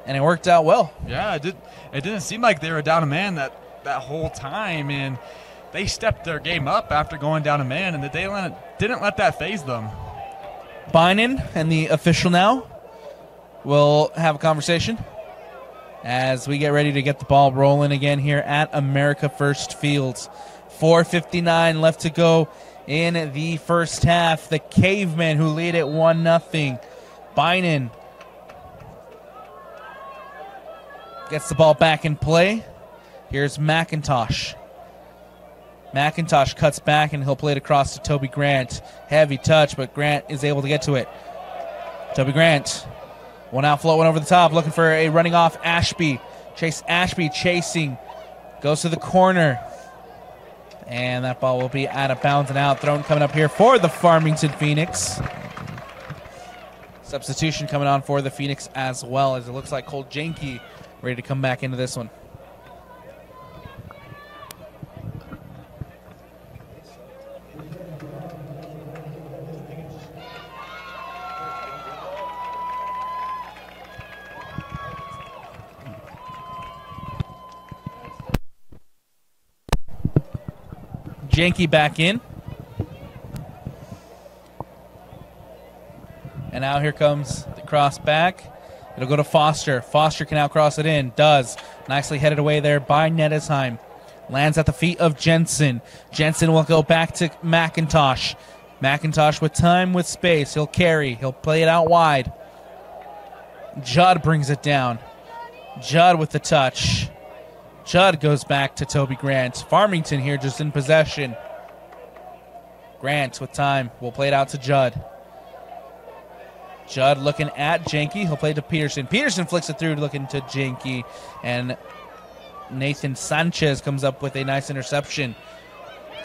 and it worked out well. Yeah, it didn't seem like they were down a man that whole time, and they stepped their game up after going down a man, and they didn't let that faze them. Bynum and the official now will have a conversation as we get ready to get the ball rolling again here at America First Fields. 4:59 left to go in the first half. The Cavemen who lead it 1-0. Bynum gets the ball back in play. Here's McIntosh. McIntosh cuts back, and he'll play it across to Toby Grant. Heavy touch, but Grant is able to get to it. Toby Grant, one out, float one over the top, looking for a running off Ashby. Chase Ashby chasing, goes to the corner. And that ball will be out of bounds and out. Thrown coming up here for the Farmington Phoenix. Substitution coming on for the Phoenix as well, as it looks like Cole Jenke ready to come back into this one. Jenke back in. And now here comes the cross back. It'll go to Foster. Foster can now cross it in. Does. Nicely headed away there by Nettesheim. Lands at the feet of Jensen. Jensen will go back to McIntosh. McIntosh with time, with space. He'll carry. He'll play it out wide. Judd brings it down. Judd with the touch. Judd goes back to Toby Grant. Farmington here just in possession. Grant with time. Will play it out to Judd. Judd looking at Jenke. He'll play it to Peterson. Peterson flicks it through looking to Jenke. And Nathan Sanchez comes up with a nice interception.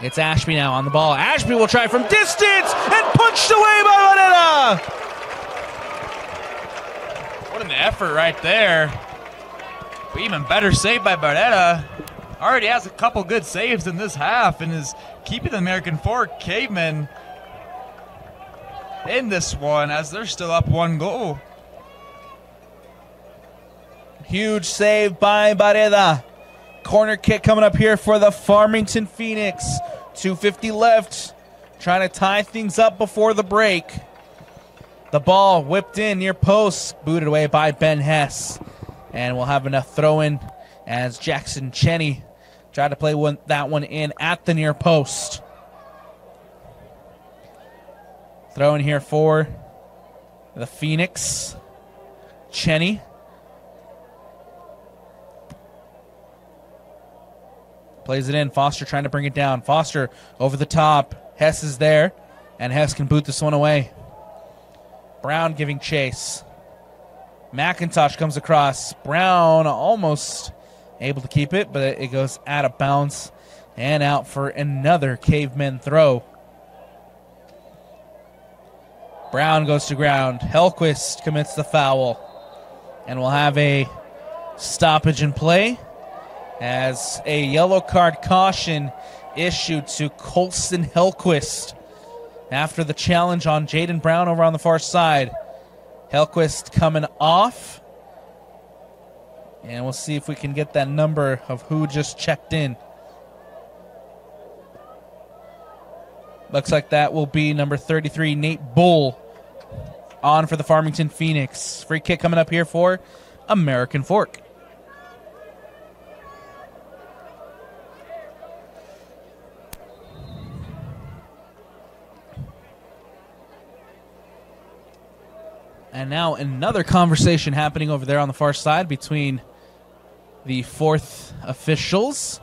It's Ashby now on the ball. Ashby will try from distance and punched away by Vanetta. What an effort right there. But even better save by Barretta. Already has a couple good saves in this half and is keeping the American Fork Cavemen in this one as they're still up 1 goal. Huge save by Barreda. Corner kick coming up here for the Farmington Phoenix. 2:50 left. Trying to tie things up before the break. The ball whipped in near post. Booted away by Ben Hess. And we'll have enough throw-in as Jackson Cheney tried to play that one in at the near post. Throw in here for the Phoenix. Cheney. Plays it in. Foster trying to bring it down. Foster over the top. Hess is there, and Hess can boot this one away. Brown giving chase. McIntosh comes across. Brown almost able to keep it, but it goes out of bounds and out for another Cavemen throw. Brown goes to ground. Hellquist commits the foul. And we'll have a stoppage in play as a yellow card caution issued to Colston Hellquist after the challenge on Jaden Brown over on the far side. Hellquist coming off. And we'll see if we can get that number of who just checked in. Looks like that will be number 33, Nate Bull, on for the Farmington Phoenix. Free kick coming up here for American Fork. And now another conversation happening over there on the far side between the fourth officials.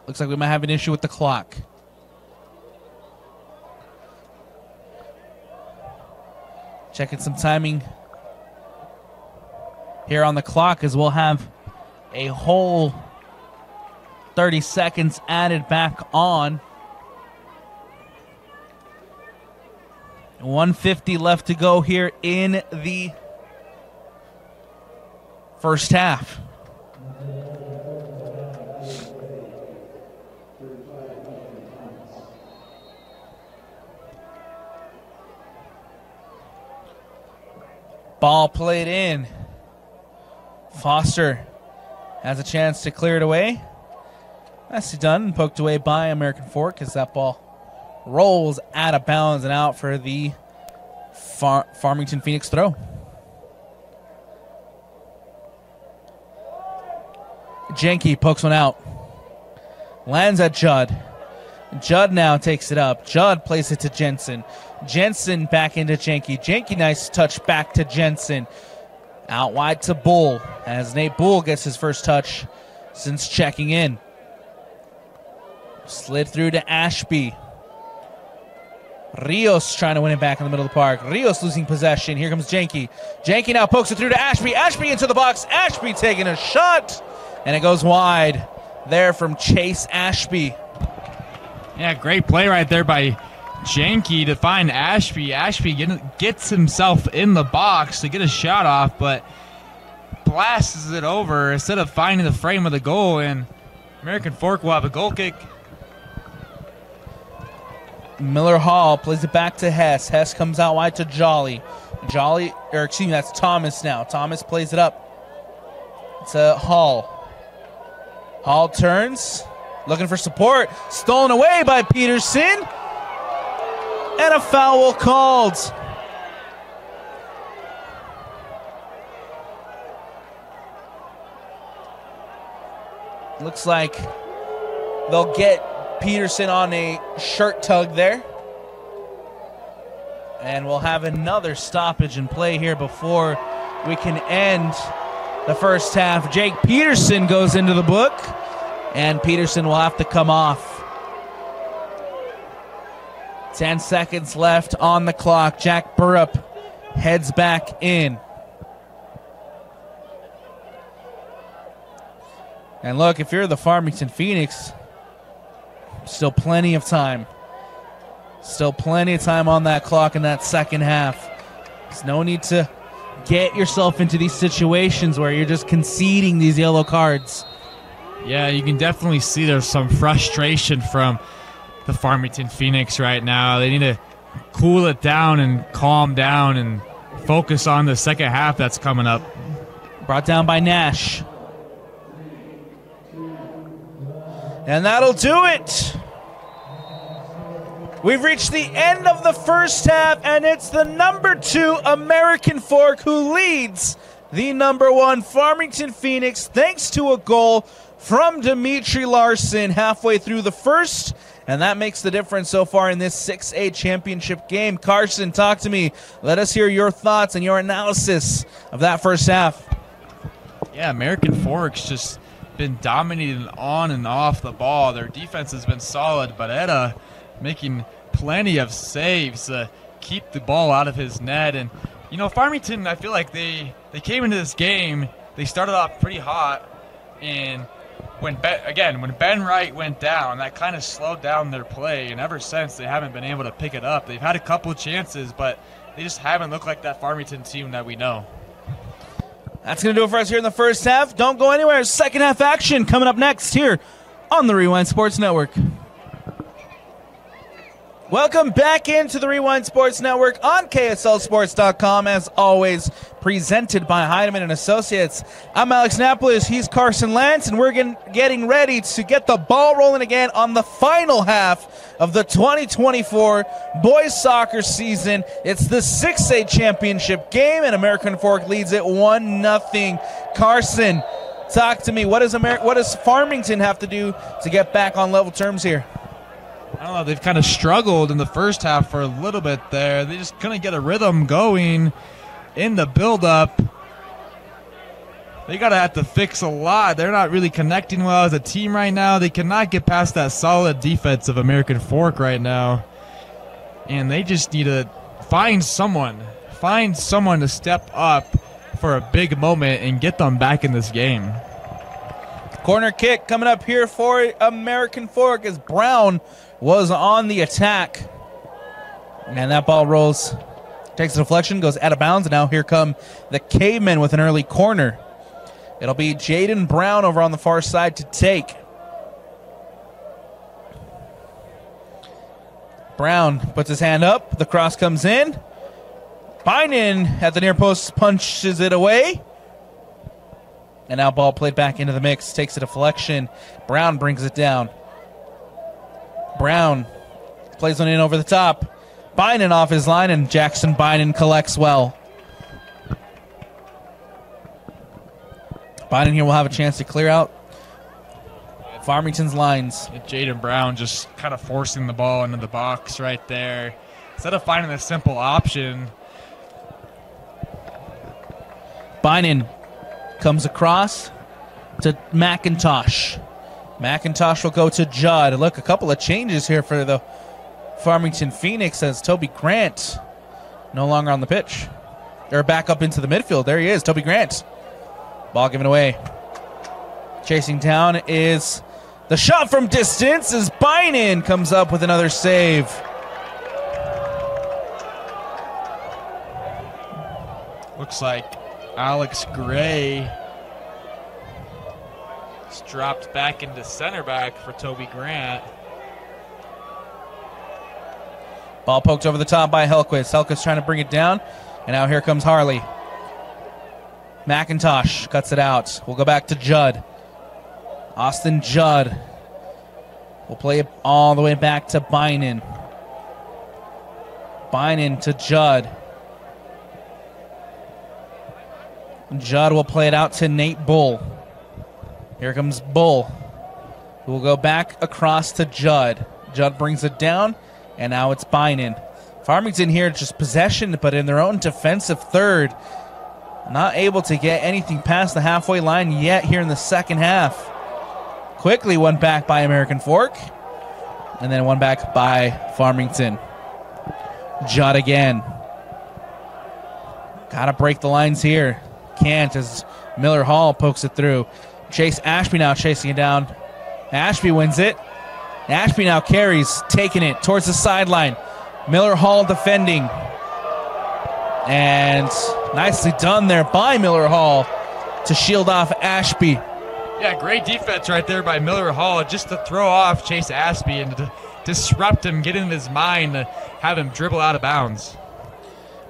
Looks like we might have an issue with the clock. Checking some timing here on the clock, as we'll have a whole 30 seconds added back on. 1:50 left to go here in the first half. Ball played in. Foster has a chance to clear it away. Nicely done, poked away by American Fork as that ball rolls out of bounds and out for the Farmington Phoenix throw. Jenke pokes one out. Lands at Judd. Judd now takes it up. Judd plays it to Jensen. Jensen back into Jenke. Jenke, nice touch back to Jensen. Out wide to Bull as Nate Bull gets his first touch since checking in. Slid through to Ashby. Rios trying to win it back in the middle of the park. Rios losing possession. Here comes Jenke. Jenke now pokes it through to Ashby. Ashby into the box. Ashby taking a shot. And it goes wide there from Chase Ashby. Yeah, great play right there by Jenke to find Ashby. Ashby gets himself in the box to get a shot off, but blasts it over instead of finding the frame of the goal. And American Fork will have a goal kick. Miller Hall plays it back to Hess. Hess comes out wide to Jolly. That's Thomas now. Thomas plays it up to Hall. Hall turns, looking for support. Stolen away by Peterson. And a foul called. Looks like they'll get Peterson on a shirt tug there. And we'll have another stoppage in play here before we can end the first half. Jake Peterson goes into the book, and Peterson will have to come off. 10 seconds left on the clock. Jack Burrup heads back in. And look, if you're the Farmington Phoenix, still plenty of time. Still plenty of time on that clock in that second half. There's no need to get yourself into these situations where you're just conceding these yellow cards. Yeah, you can definitely see there's some frustration from the Farmington Phoenix right now. They need to cool it down and calm down and focus on the second half that's coming up. Brought down by Nash. And that'll do it. We've reached the end of the first half, and it's the number 2 American Fork who leads the number 1 Farmington Phoenix thanks to a goal from Dimitri Larson halfway through the first, and that makes the difference so far in this 6A championship game. Carson, talk to me. Let us hear your thoughts and your analysis of that first half. Yeah, American Fork's just been dominating on and off the ball. Their defense has been solid, but Etta making plenty of saves to keep the ball out of his net. And, you know, Farmington, I feel like they came into this game, they started off pretty hot, and when Ben Wright went down, that kind of slowed down their play, and ever since they haven't been able to pick it up. They've had a couple chances, but they just haven't looked like that Farmington team that we know. That's going to do it for us here in the first half. Don't go anywhere. Second half action coming up next here on the Rewind Sports Network. Welcome back into the Rewind Sports Network on KSLSports.com, as always, presented by Heidemann and Associates. I'm Alex Napolis, he's Carson Lantz, and we're getting ready to get the ball rolling again on the final half of the 2024 boys soccer season. It's the 6A championship game, and American Fork leads it 1-0. Carson, talk to me. What does Farmington have to do to get back on level terms here? I don't know. They've kind of struggled in the first half for a little bit there. They just couldn't get a rhythm going in the build-up. They got to have to fix a lot. They're not really connecting well as a team right now. They cannot get past that solid defense of American Fork right now. And they just need to find someone to step up for a big moment and get them back in this game. Corner kick coming up here for American Fork as Brown was on the attack. And that ball rolls, takes a deflection, goes out of bounds, and now here come the Cavemen with an early corner. It'll be Jaden Brown over on the far side to take. Brown puts his hand up, the cross comes in. Bynum at the near post punches it away. And now ball played back into the mix, takes a deflection. Brown brings it down. Brown plays one in over the top. Bynum off his line, and Jackson Bynum collects well. Bynum here will have a chance to clear out Farmington's lines. Jaden Brown just kind of forcing the ball into the box right there. Instead of finding a simple option. Bynum comes across to McIntosh. McIntosh will go to Judd. Look, a couple of changes here for the Farmington Phoenix as Toby Grant no longer on the pitch. They're back up into the midfield. There he is, Toby Grant. Ball given away. Chasing down is the shot from distance as Bynum comes up with another save. Looks like Alex Gray is dropped back into center back for Toby Grant. Ball poked over the top by Helquist. Helquist trying to bring it down, and now here comes Harley. McIntosh cuts it out. We'll go back to Judd. Austin Judd will play it all the way back to Bynum. Bynum to Judd. Judd will play it out to Nate Bull. Here comes Bull, who will go back across to Judd. Judd brings it down, and now it's Bynum. Farmington here just possession, but in their own defensive third. Not able to get anything past the halfway line yet here in the second half. Quickly won back by American Fork, and then one back by Farmington. Judd again. Gotta break the lines here. Can't as Miller Hall pokes it through. Chase Ashby now chasing it down. Ashby wins it. Ashby now carries, taking it towards the sideline. Miller Hall defending. And nicely done there by Miller Hall to shield off Ashby. Yeah, great defense right there by Miller Hall just to throw off Chase Ashby and to disrupt him, get in his mind, to have him dribble out of bounds.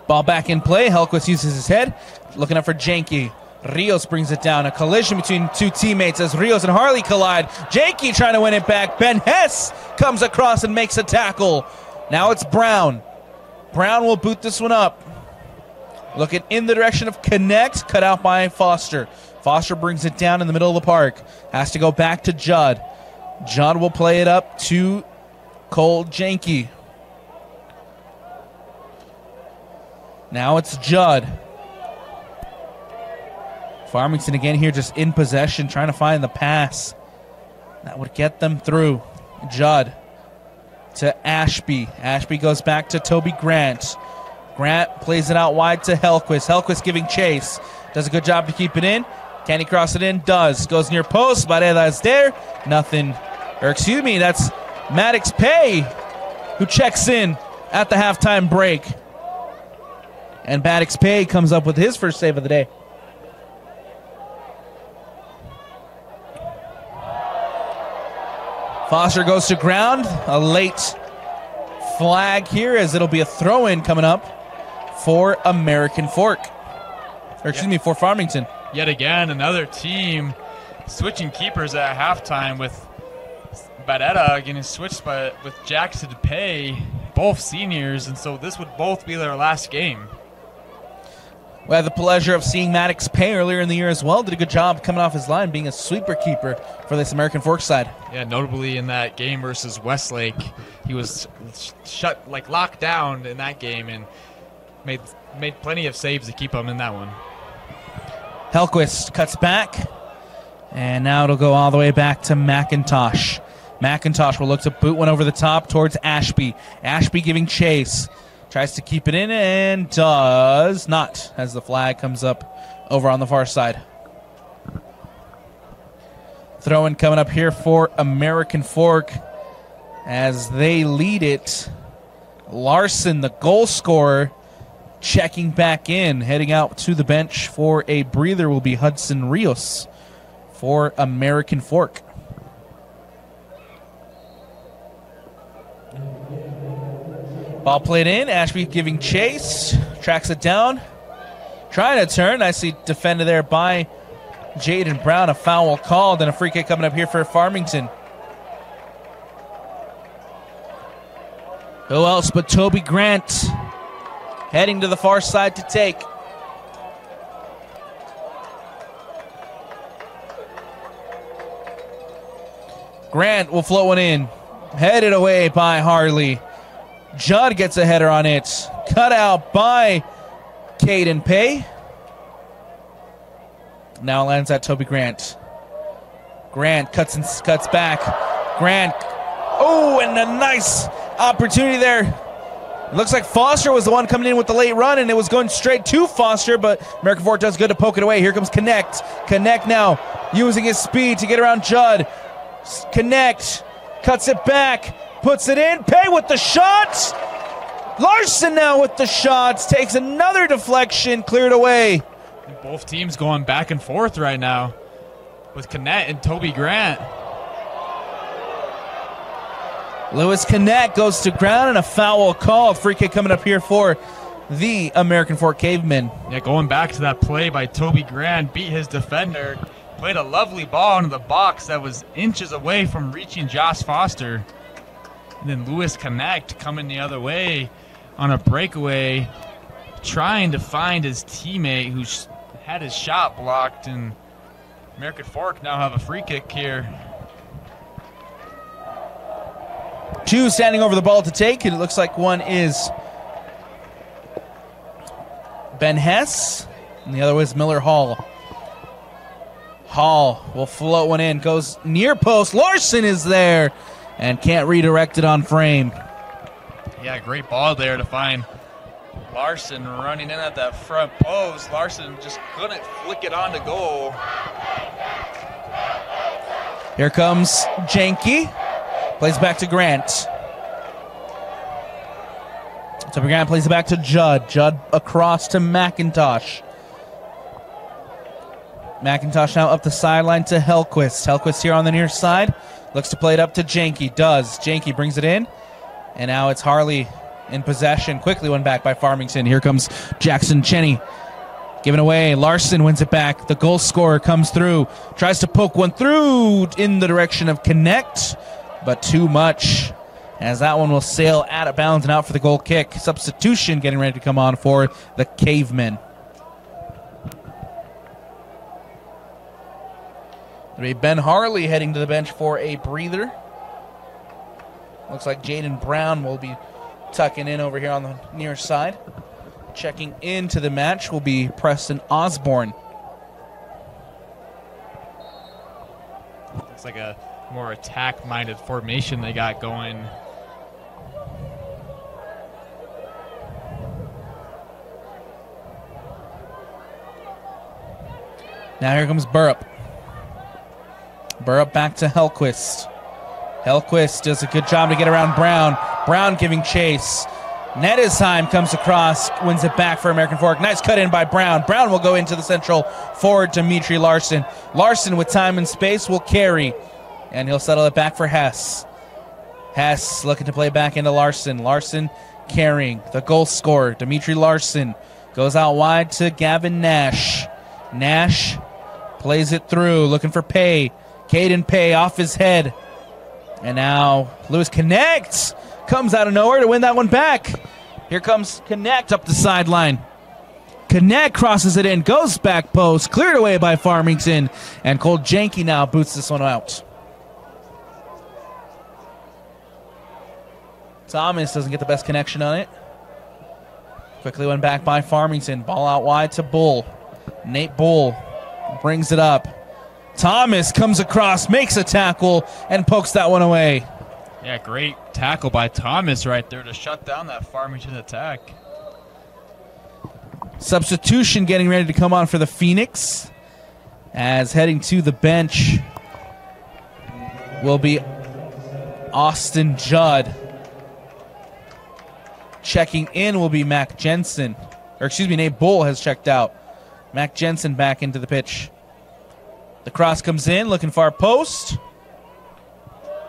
Ball back in play. Helquist uses his head. Looking up for Janke. Rios brings it down. A collision between two teammates as Rios and Harley collide. Janke trying to win it back. Ben Hess comes across and makes a tackle. Now it's Brown. Brown will boot this one up. Looking in the direction of Connect. Cut out by Foster. Foster brings it down in the middle of the park. Has to go back to Judd. Judd will play it up to Cole Janke. Now it's Judd. Farmington again here just in possession, trying to find the pass that would get them through. Judd to Ashby. Ashby goes back to Toby Grant. Grant plays it out wide to Helquist. Helquist giving chase. Does a good job to keep it in. Can he cross it in? Does. Goes near post. Varela is there. Nothing. Or excuse me, that's Maddox Pay who checks in at the halftime break. And Maddox Pay comes up with his first save of the day. Foster goes to ground. A late flag here as it'll be a throw-in coming up for American Fork. Or excuse me, for Farmington. Yet again, another team switching keepers at halftime with Barrera getting switched with Jackson Pay, both seniors, and so this would both be their last game. We had the pleasure of seeing Maddox Pay earlier in the year as well. Did a good job coming off his line, being a sweeper keeper for this American Fork side. Yeah, notably in that game versus Westlake, he was locked down in that game and made plenty of saves to keep him in that one. Hellquist cuts back, and now it'll go all the way back to McIntosh. McIntosh will look to boot one over the top towards Ashby. Ashby giving chase. Tries to keep it in and does not as the flag comes up over on the far side. Throw-in coming up here for American Fork as they lead it. Larson, the goal scorer, checking back in. Heading out to the bench for a breather will be Hudson Rios for American Fork. Ball played in. Ashby giving chase. Tracks it down. Trying to turn. Nicely defended there by Jaden Brown. A foul called and a free kick coming up here for Farmington. Who else but Toby Grant heading to the far side to take. Grant will float one in. Headed away by Harley. Judd gets a header on it. Cut out by Caden Pay. Now lands at Toby Grant. Grant cuts back. Grant. Oh, and a nice opportunity there. It looks like Foster was the one coming in with the late run, and it was going straight to Foster, but American Fork does good to poke it away. Here comes Connect. Connect now using his speed to get around Judd. Connect. Cuts it back. Puts it in. Pay with the shot. Larson now with the shots. Takes another deflection. Cleared away. And both teams going back and forth right now with Connect and Toby Grant. Lewis Connect goes to ground and a foul call. Free kick coming up here for the American Fork Cavemen. Yeah, going back to that play by Toby Grant. Beat his defender. Played a lovely ball into the box that was inches away from reaching Josh Foster. And then Lewis Connect coming the other way on a breakaway, trying to find his teammate who had his shot blocked. And American Fork now have a free kick here. Two standing over the ball to take, and it looks like one is Ben Hess, and the other was Miller Hall. Hall will float one in, goes near post. Larson is there and can't redirect it on frame. Yeah, great ball there to find Larson running in at that front post. Larson just couldn't flick it on to goal. Here comes Janke. Plays back to Grant. So Grant plays it back to Judd. Judd across to McIntosh. McIntosh now up the sideline to Hellquist. Hellquist here on the near side. Looks to play it up to Janke. Does. Janke brings it in. And now it's Harley in possession. Quickly won back by Farmington. Here comes Jackson Cheney. Given away. Larson wins it back. The goal scorer comes through. Tries to poke one through in the direction of Connect. But too much, as that one will sail out of bounds and out for the goal kick. Substitution getting ready to come on for the Cavemen. It'll be Ben Harley heading to the bench for a breather. Looks like Jaden Brown will be tucking in over here on the near side. Checking into the match will be Preston Osborne. Looks like a more attack-minded formation they got going. Now here comes Burrup. Burrup back to Hellquist. Hellquist does a good job to get around Brown. Brown giving chase. Nettesheim comes across, wins it back for American Fork. Nice cut in by Brown. Brown will go into the central forward, Dimitri Larson. Larson with time and space will carry. And he'll settle it back for Hess. Hess looking to play back into Larson. Larson carrying the goal scorer, Dimitri Larson. Goes out wide to Gavin Nash. Nash plays it through, looking for Pay. Caden Pay off his head. And now Lewis connects. Comes out of nowhere to win that one back. Here comes Connect up the sideline. Connect crosses it in, goes back post, cleared away by Farmington. And Cole Janke now boots this one out. Thomas doesn't get the best connection on it. Quickly went back by Farmington. Ball out wide to Bull. Nate Bull brings it up. Thomas comes across, makes a tackle, and pokes that one away. Yeah, great tackle by Thomas right there to shut down that Farmington attack. Substitution getting ready to come on for the Phoenix. As heading to the bench will be Austin Judd. Checking in will be Mac Jensen. Or excuse me, Nate Bull has checked out. Mac Jensen back into the pitch. The cross comes in, looking far post.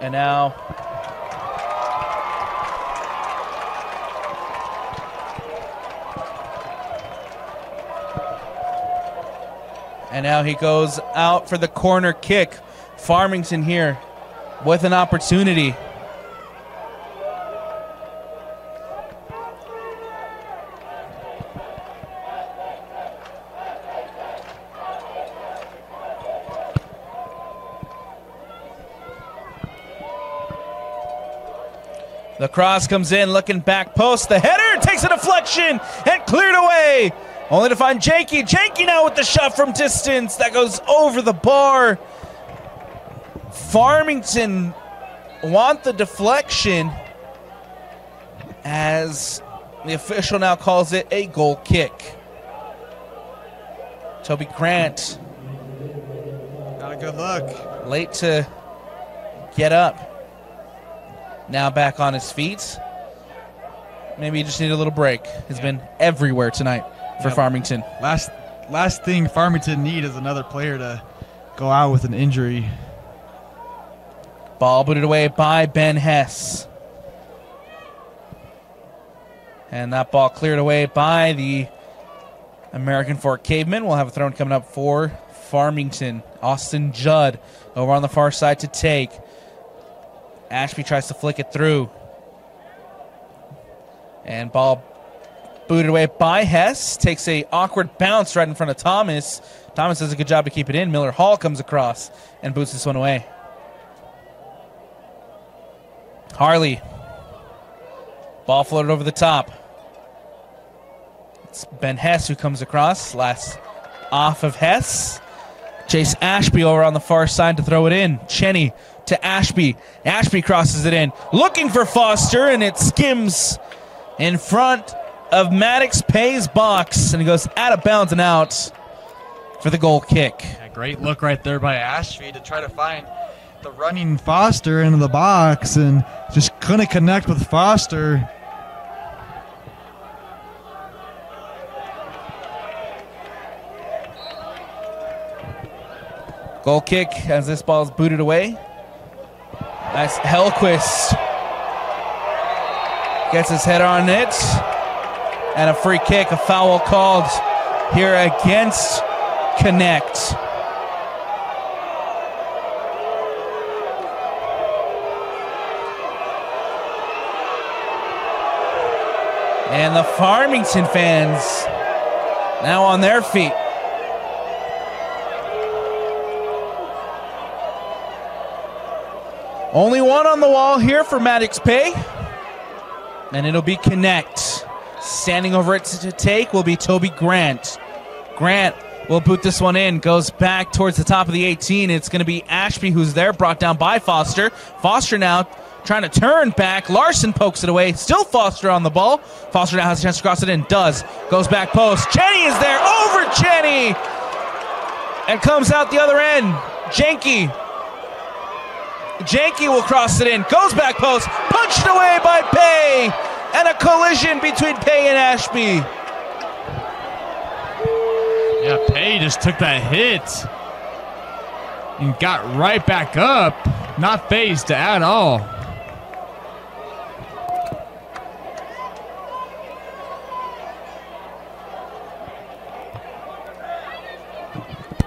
And now he goes out for the corner kick. Farmington here with an opportunity. The cross comes in, looking back post. The header takes a deflection and cleared away. Only to find Janke. Janke now with the shot from distance. That goes over the bar. Farmington want the deflection as the official now calls it a goal kick. Toby Grant. Not a good look. Late to get up. Now back on his feet. Maybe he just needed a little break. He's been everywhere tonight for Farmington. Last thing Farmington need is another player to go out with an injury. Ball booted away by Ben Hess. And that ball cleared away by the American Fork Cavemen. We'll have a throw coming up for Farmington. Austin Judd over on the far side to take. Ashby tries to flick it through. And ball booted away by Hess. Takes a awkward bounce right in front of Thomas. Thomas does a good job to keep it in. Miller Hall comes across and boots this one away. Harley. Ball floated over the top. It's Ben Hess who comes across. Last off of Hess. Chase Ashby over on the far side to throw it in. Cheney to Ashby. Ashby crosses it in. Looking for Foster, and it skims in front of Maddox Pay's box. And he goes out of bounds and out for the goal kick. A great look right there by Ashby to try to find the running Foster into the box and just couldn't connect with Foster. Goal kick as this ball is booted away. Nice. Hellquist gets his head on it. And a free kick, a foul called here against Connect. And the Farmington fans now on their feet. Only one on the wall here for Maddox Pay. And it'll be Connect. Standing over it to take will be Toby Grant. Grant will boot this one in. Goes back towards the top of the 18. It's going to be Ashby who's there, brought down by Foster. Foster now trying to turn back. Larson pokes it away. Still Foster on the ball. Foster now has a chance to cross it in. Does. Goes back post. Cheney is there. Over Cheney. And comes out the other end. Janke will cross it in. Goes back post. Punched away by Pay. And a collision between Pay and Ashby. Yeah, Pay just took that hit and got right back up. Not phased at all.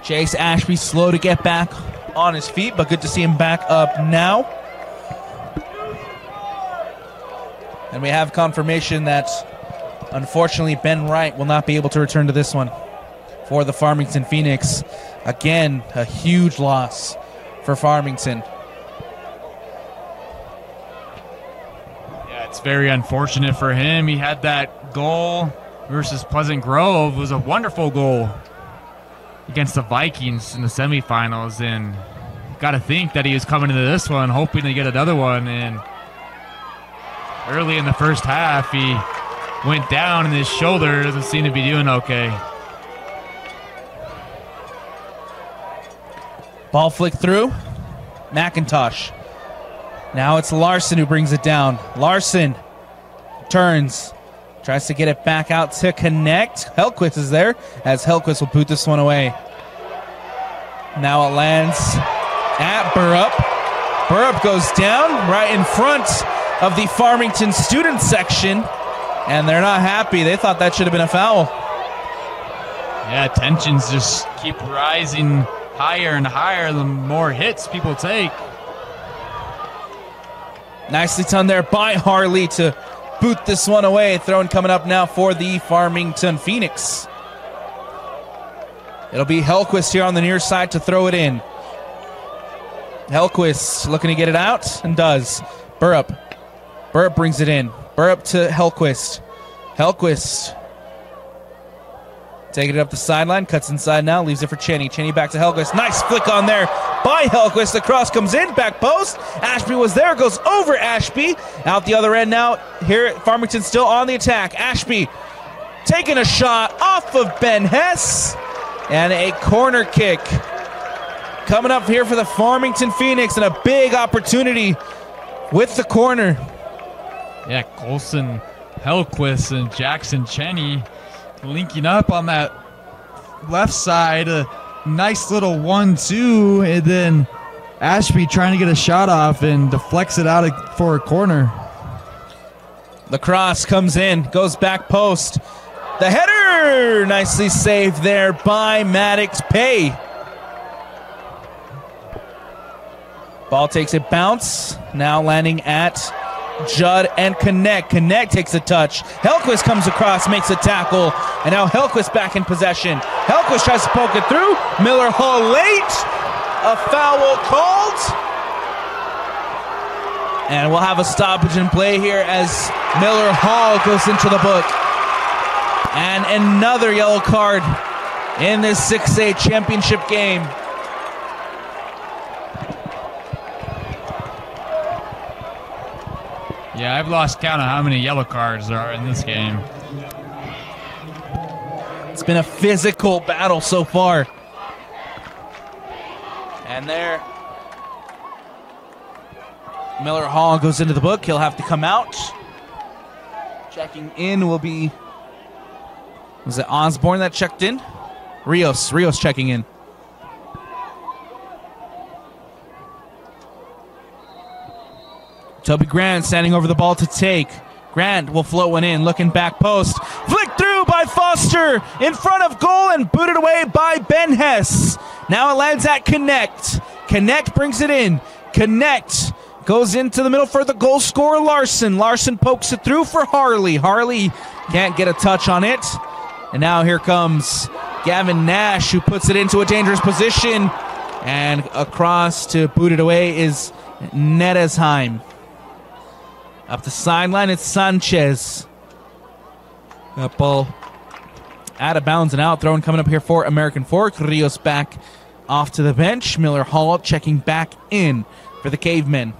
Chase Ashby slow to get back on his feet, but good to see him back up now. And we have confirmation that, unfortunately, Ben Wright will not be able to return to this one for the Farmington Phoenix. Again, a huge loss for Farmington. Yeah, it's very unfortunate for him. He had that goal versus Pleasant Grove. It was a wonderful goal against the Vikings in the semifinals, and got to think that he was coming into this one hoping to get another one. And early in the first half, he went down and his shoulder doesn't seem to be doing okay. Ball flicked through. McIntosh. Now it's Larson who brings it down. Larson turns. Tries to get it back out to connect. Hellquist is there, as Hellquist will boot this one away. Now it lands at Burrup. Burrup goes down right in front of the Farmington student section, and they're not happy. They thought that should have been a foul. Yeah, tensions just keep rising higher and higher the more hits people take. Nicely done there by Harley to boot this one away. Throwing coming up now for the Farmington Phoenix. It'll be Hellquist here on the near side to throw it in. Hellquist looking to get it out, and does. Burrup. Burrup brings it in. Burrup to Hellquist. Hellquist taking it up the sideline, cuts inside now, leaves it for Cheney. Cheney back to Hellquist. Nice flick on there by Hellquist. The cross comes in, back post. Ashby was there, goes over Ashby. Out the other end now. Here, Farmington still on the attack. Ashby taking a shot off of Ben Hess. And a corner kick coming up here for the Farmington Phoenix, and a big opportunity with the corner. Yeah, Colson, Hellquist, and Jackson Cheney linking up on that Left side, a nice little 1-2, and then Ashby trying to get a shot off and deflects it out for a corner. The cross comes in, goes back post. The header, nicely saved there by Maddox Pay. Ball takes a bounce, now landing at Judd and Connect. Connect takes a touch. Hellquist comes across, makes a tackle, and now Hellquist back in possession. Hellquist tries to poke it through. Miller Hall late. A foul called. And we'll have a stoppage in play here as Miller Hall goes into the book. And another yellow card in this 6A championship game. Yeah, I've lost count of how many yellow cards there are in this game. It's been a physical battle so far. And there, Miller Hall goes into the book. He'll have to come out. Checking in will be, was it Osborne that checked in? Rios checking in. Toby Grant standing over the ball to take. Grant will float one in, looking back post. Flicked through by Foster in front of goal and booted away by Ben Hess. Now it lands at Connect. Connect brings it in. Connect goes into the middle for the goal scorer, Larson. Larson pokes it through for Harley. Harley can't get a touch on it. And now here comes Gavin Nash, who puts it into a dangerous position. And across to boot it away is Nedesheim. Up the sideline, it's Sanchez. That ball out of bounds and out. Throwing coming up here for American Fork. Rios back off to the bench. Miller Hall checking back in for the Cavemen.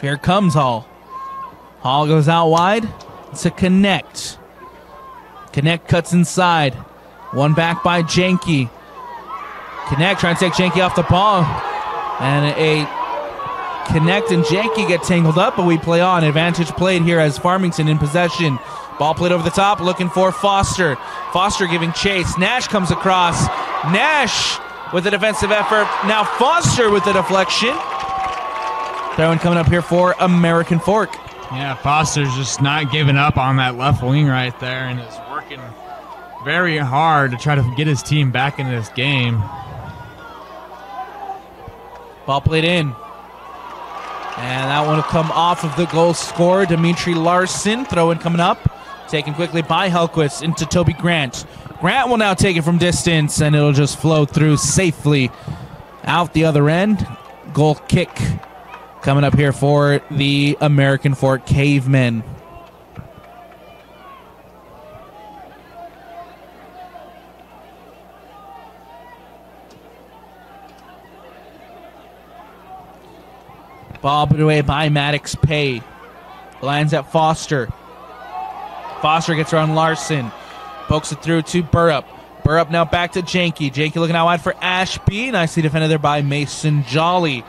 Here comes Hall. Hall goes out wide to Connect. Connect cuts inside. One back by Janke. Connect trying to take Janke off the ball. And a Connect and Janke get tangled up, but we play on. Advantage played here as Farmington in possession. Ball played over the top, looking for Foster. Foster giving chase. Nash comes across. Nash with a defensive effort. Now Foster with the deflection. Throw-in coming up here for American Fork. Yeah, Foster's just not giving up on that left wing right there and is working very hard to try to get his team back into this game. Ball played in. And that one will come off of the goal scorer, Dimitri Larson. Throw-in coming up. Taken quickly by Helquist into Toby Grant. Grant will now take it from distance, and it'll just flow through safely out the other end. Goal kick coming up here for the American Fork Cavemen. Ball put away by Maddox Pay. Lands at Foster. Foster gets around Larson. Pokes it through to Burrup. Burrup now back to Janke. Janke looking out wide for Ashby. Nicely defended there by Mason Jolly.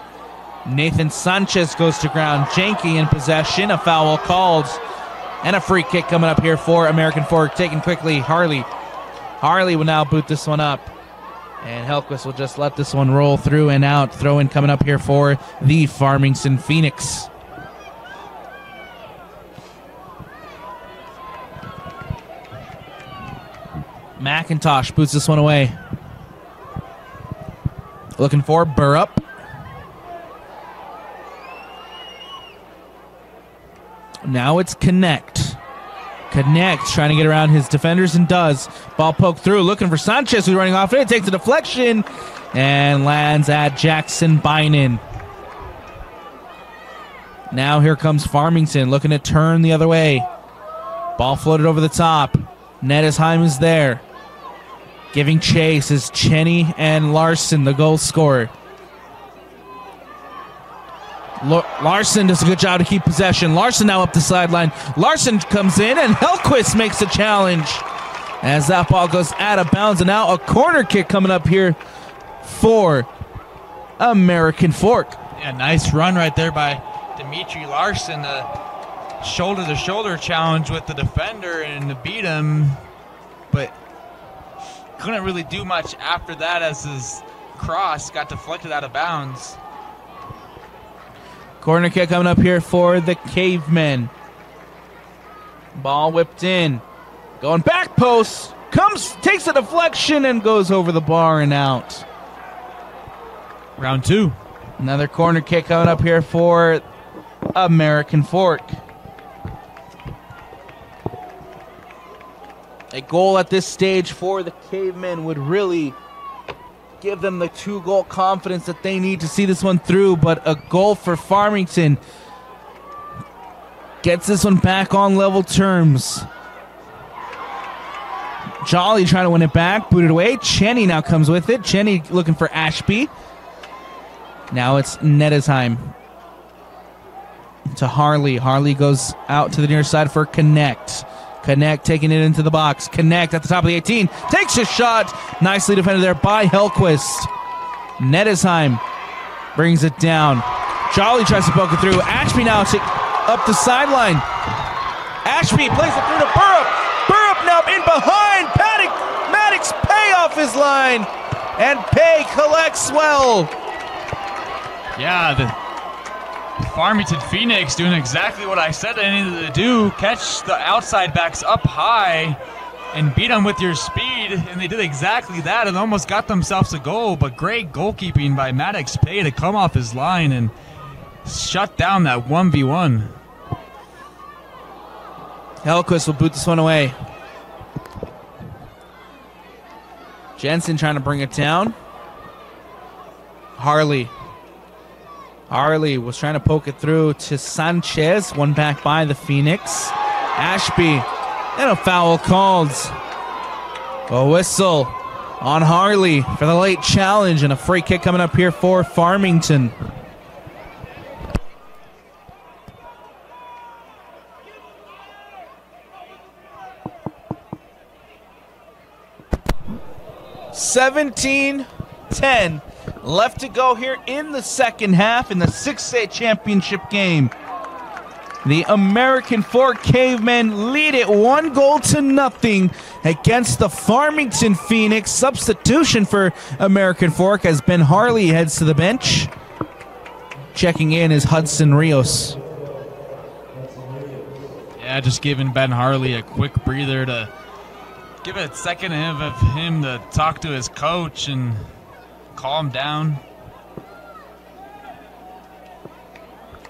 Nathan Sanchez goes to ground. Janke in possession. A foul called. And a free kick coming up here for American Fork. Taken quickly. Harley. Harley will now boot this one up. And Helquist will just let this one roll through and out. Throw-in coming up here for the Farmington Phoenix. McIntosh boots this one away. Looking for Burrup. Now it's Connect. Connect trying to get around his defenders and does. Ball poked through, looking for Sanchez, who's running off it. Takes a deflection and lands at Jackson Bynan. Now here comes Farmington looking to turn the other way. Ball floated over the top. Nettesheim is there. Giving chase is Cheney and Larson, the goal scorer. Larson does a good job to keep possession. Larson now up the sideline. Larson comes in, and Helquist makes the challenge as that ball goes out of bounds. And now a corner kick coming up here for American Fork. Yeah, nice run right there by Dimitri Larson. Shoulder-to-shoulder challenge with the defender and beat him, but couldn't really do much after that as his cross got deflected out of bounds. Corner kick coming up here for the Cavemen. Ball whipped in. Going back post. Takes a deflection and goes over the bar and out. Round two. Another corner kick coming up here for American Fork. A goal at this stage for the Cavemen would really give them the 2-goal confidence that they need to see this one through, but a goal for Farmington gets this one back on level terms. Jolly trying to win it back, booted away. Cheney now comes with it. Cheney looking for Ashby. Now it's Nettesheim to Harley. Harley goes out to the near side for Connect. Connect taking it into the box. Connect at the top of the 18. Takes a shot. Nicely defended there by Helquist. Nettesheim brings it down. Jolly tries to poke it through. Ashby now up the sideline. Ashby plays it through to Burrup. Burrup now in behind. Maddox Pay off his line. And Pay collects well. Yeah, the Farmington Phoenix doing exactly what I said they needed to do. Catch the outside backs up high and beat them with your speed. And they did exactly that and almost got themselves a goal. But great goalkeeping by Maddox Pay to come off his line and shut down that 1v1. Helquist will boot this one away. Jensen trying to bring it down. Harley was trying to poke it through to Sanchez. One back by the Phoenix. Ashby. And a foul called. A whistle on Harley for the late challenge. And a free kick coming up here for Farmington. $17-10 left to go here in the second half in the 6A championship game. The American Fork Cavemen lead it 1-0 against the Farmington Phoenix. Substitution for American Fork as Ben Harley heads to the bench. Checking in is Hudson Rios. Yeah, just giving Ben Harley a quick breather to give it a second of him to talk to his coach and calm down.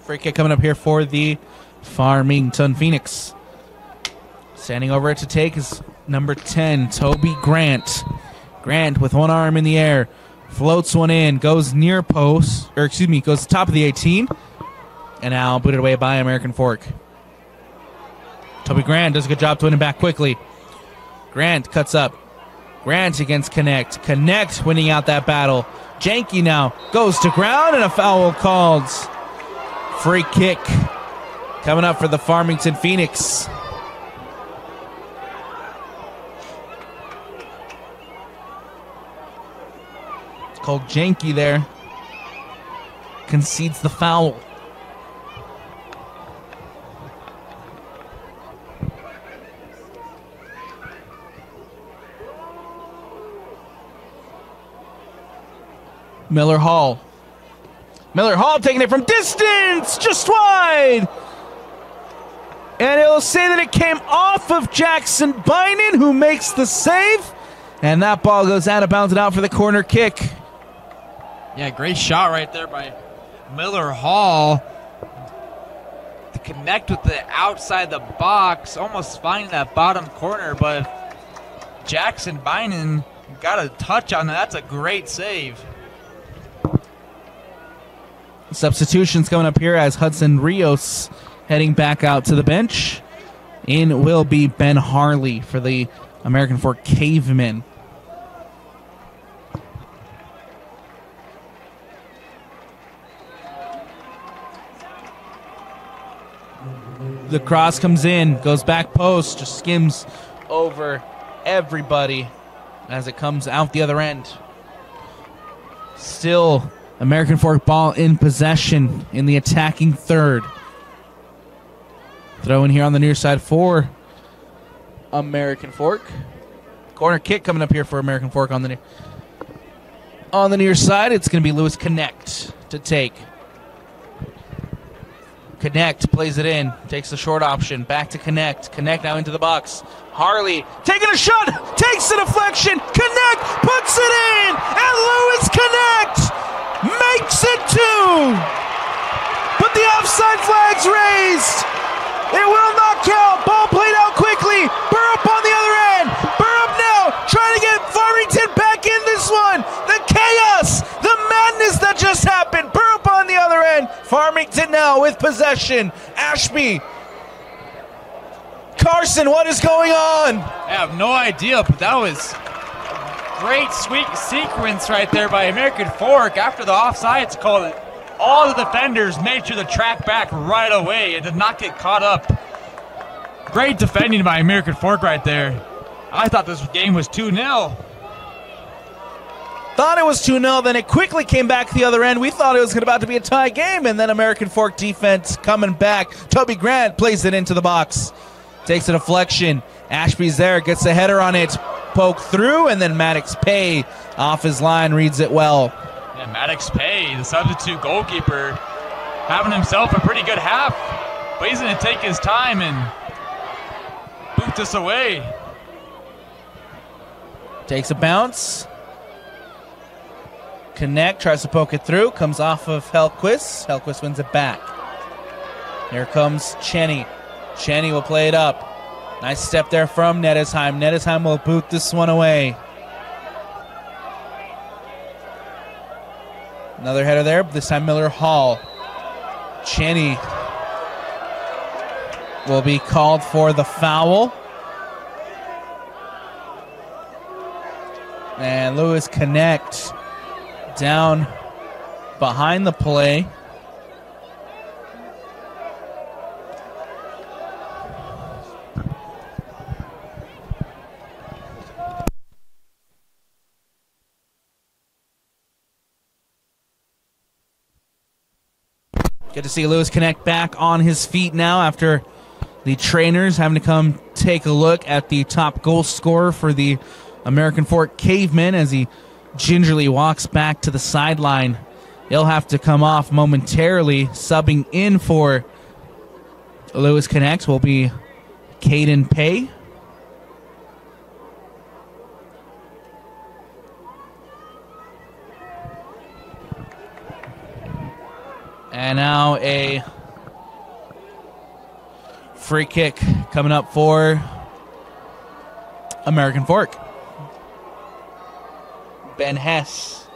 Free kick coming up here for the Farmington Phoenix. Standing over it to take is number 10, Toby Grant. Grant with one arm in the air, floats one in, goes near post, or excuse me, goes top of the 18, and now booted away by American Fork. Toby Grant does a good job to win it back quickly. Grant cuts up. Grant against Connect. Connect winning out that battle. Janky now goes to ground, and a foul called. Free kick coming up for the Farmington Phoenix. It's called Janky there. Concedes the foul. Miller Hall. Miller Hall taking it from distance, just wide. And it'll say that it came off of Jackson Bynum, who makes the save. And that ball goes out of bounds and out for the corner kick. Yeah, great shot right there by Miller Hall to connect with the outside the box, almost finding that bottom corner, but Jackson Bynum got a touch on that. That's a great save. Substitutions coming up here as Hudson Rios heading back out to the bench. In will be Ben Harley for the American Fork Cavemen. The cross comes in, goes back post, just skims over everybody as it comes out the other end. Still American Fork ball in possession in the attacking third. Throw in here on the near side for American Fork. Corner kick coming up here for American Fork on the near side. It's going to be Lewis Connect to take. Connect plays it in, takes the short option, back to Connect. Connect now into the box. Harley taking a shot, takes the deflection. Connect puts it in, and Lewis Connect makes it 2. But the offside flag's raised. It will not count. Ball played out quickly. Burrup on the other end. Burrup now trying to get Farmington back in this one. The chaos, the madness that just happened. Burrup on the other end. Farmington now with possession. Ashby. Carson, what is going on? I have no idea, but that was great sweet sequence right there by American Fork. After the offsides called, all the defenders made sure to track back right away and did not get caught up. Great defending by American Fork right there. I thought this game was 2-0. Thought it was 2-0, then it quickly came back the other end. We thought it was about to be a tie game, and then American Fork defense coming back. Toby Grant plays it into the box. Takes a deflection. Ashby's there, gets a header on it. Poke through, and then Maddox Pay off his line reads it well. Yeah, Maddox Pay, the substitute goalkeeper, having himself a pretty good half, but he's going to take his time and boot this away. Takes a bounce. Connect, tries to poke it through, comes off of Helquist. Helquist wins it back. Here comes Cheney. Cheney will play it up. Nice step there from Nettesheim. Nettesheim will boot this one away. Another header there, but this time Miller Hall. Cheney will be called for the foul. And Lewis Connect down behind the play. Good to see Lewis Connect back on his feet now after the trainers having to come take a look at the top goal scorer for the American Fork Cavemen as he gingerly walks back to the sideline. He'll have to come off momentarily. Subbing in for Lewis Connect will be Caden Pay. And now a free kick coming up for American Fork. Ben Hess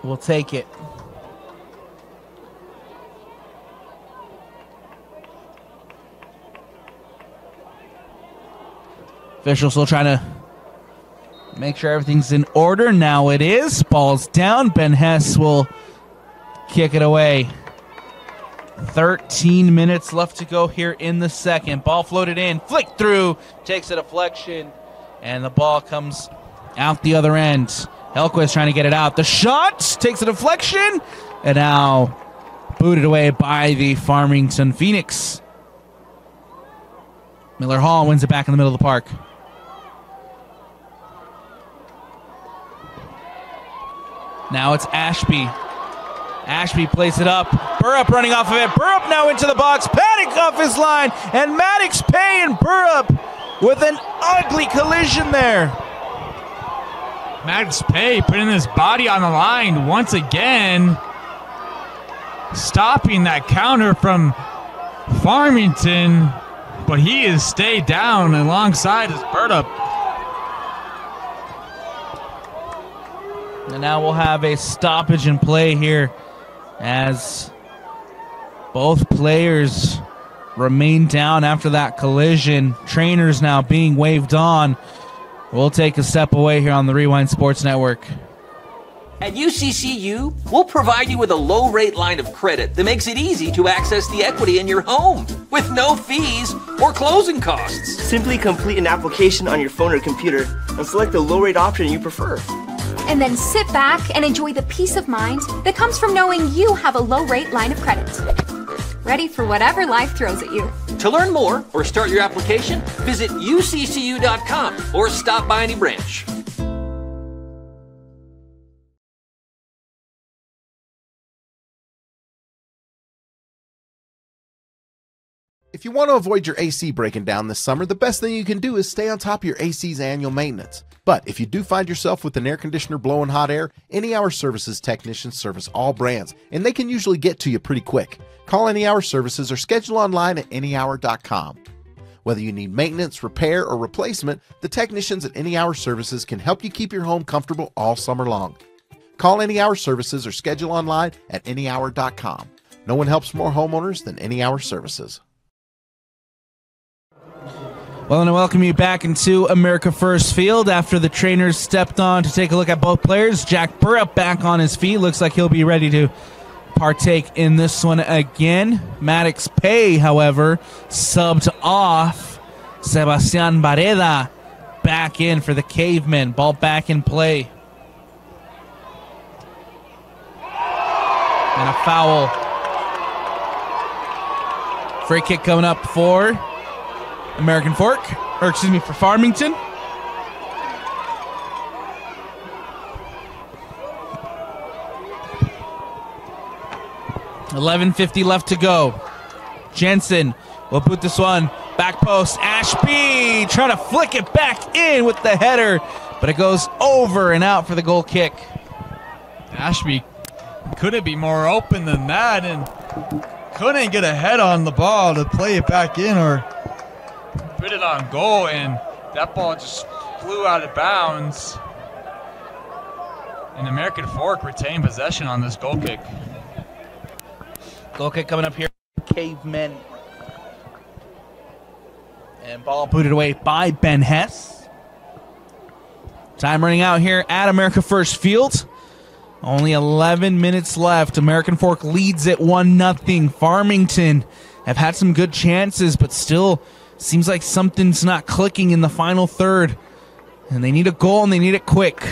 will take it. Officials still trying to make sure everything's in order. Now it is. Ball's down. Ben Hess will kick it away. 13 minutes left to go here in the second. Ball floated in, flicked through, takes a deflection, and the ball comes out the other end. Helquist trying to get it out. The shot takes a deflection, and now booted away by the Farmington Phoenix. Miller Hall wins it back in the middle of the park. Now it's Ashby. Ashby plays it up. Burrup running off of it. Burrup now into the box. Paddock off his line. And Maddox Pay and Burrup with an ugly collision there. Maddox Pay putting his body on the line once again. Stopping that counter from Farmington. But he has stayed down alongside his Burrup. And now we'll have a stoppage in play here as both players remain down after that collision. Trainers now being waved on. We'll take a step away here on the Rewind Sports Network. At UCCU, we'll provide you with a low-rate line of credit that makes it easy to access the equity in your home with no fees or closing costs. Simply complete an application on your phone or computer and select the low-rate option you prefer. And then sit back and enjoy the peace of mind that comes from knowing you have a low-rate line of credit. Ready for whatever life throws at you. To learn more or start your application, visit uccu.com or stop by any branch. If you want to avoid your AC breaking down this summer, the best thing you can do is stay on top of your AC's annual maintenance. But if you do find yourself with an air conditioner blowing hot air, Any Hour Services technicians service all brands, and they can usually get to you pretty quick. Call Any Hour Services or schedule online at anyhour.com. Whether you need maintenance, repair, or replacement, the technicians at Any Hour Services can help you keep your home comfortable all summer long. Call Any Hour Services or schedule online at anyhour.com. No one helps more homeowners than Any Hour Services. Well, and I welcome you back into America First Field after the trainers stepped on to take a look at both players. Jack Burrup back on his feet. Looks like he'll be ready to partake in this one again. Maddox Pay, however, subbed off. Sebastian Barreda back in for the Cavemen. Ball back in play. And a foul. Free kick coming up for American Fork, or excuse me, for Farmington. $11:50 left to go. Jensen will put this one back post. Ashby trying to flick it back in with the header, but it goes over and out for the goal kick. Ashby couldn't be more open than that and couldn't get a head on the ball to play it back in or put it on goal, and that ball just flew out of bounds. And American Fork retained possession on this goal kick. Goal kick coming up here. Cavemen. And ball booted away by Ben Hess. Time running out here at America First Field. Only 11 minutes left. American Fork leads it 1-0. Farmington have had some good chances, but still seems like something's not clicking in the final third. And they need a goal, and they need it quick.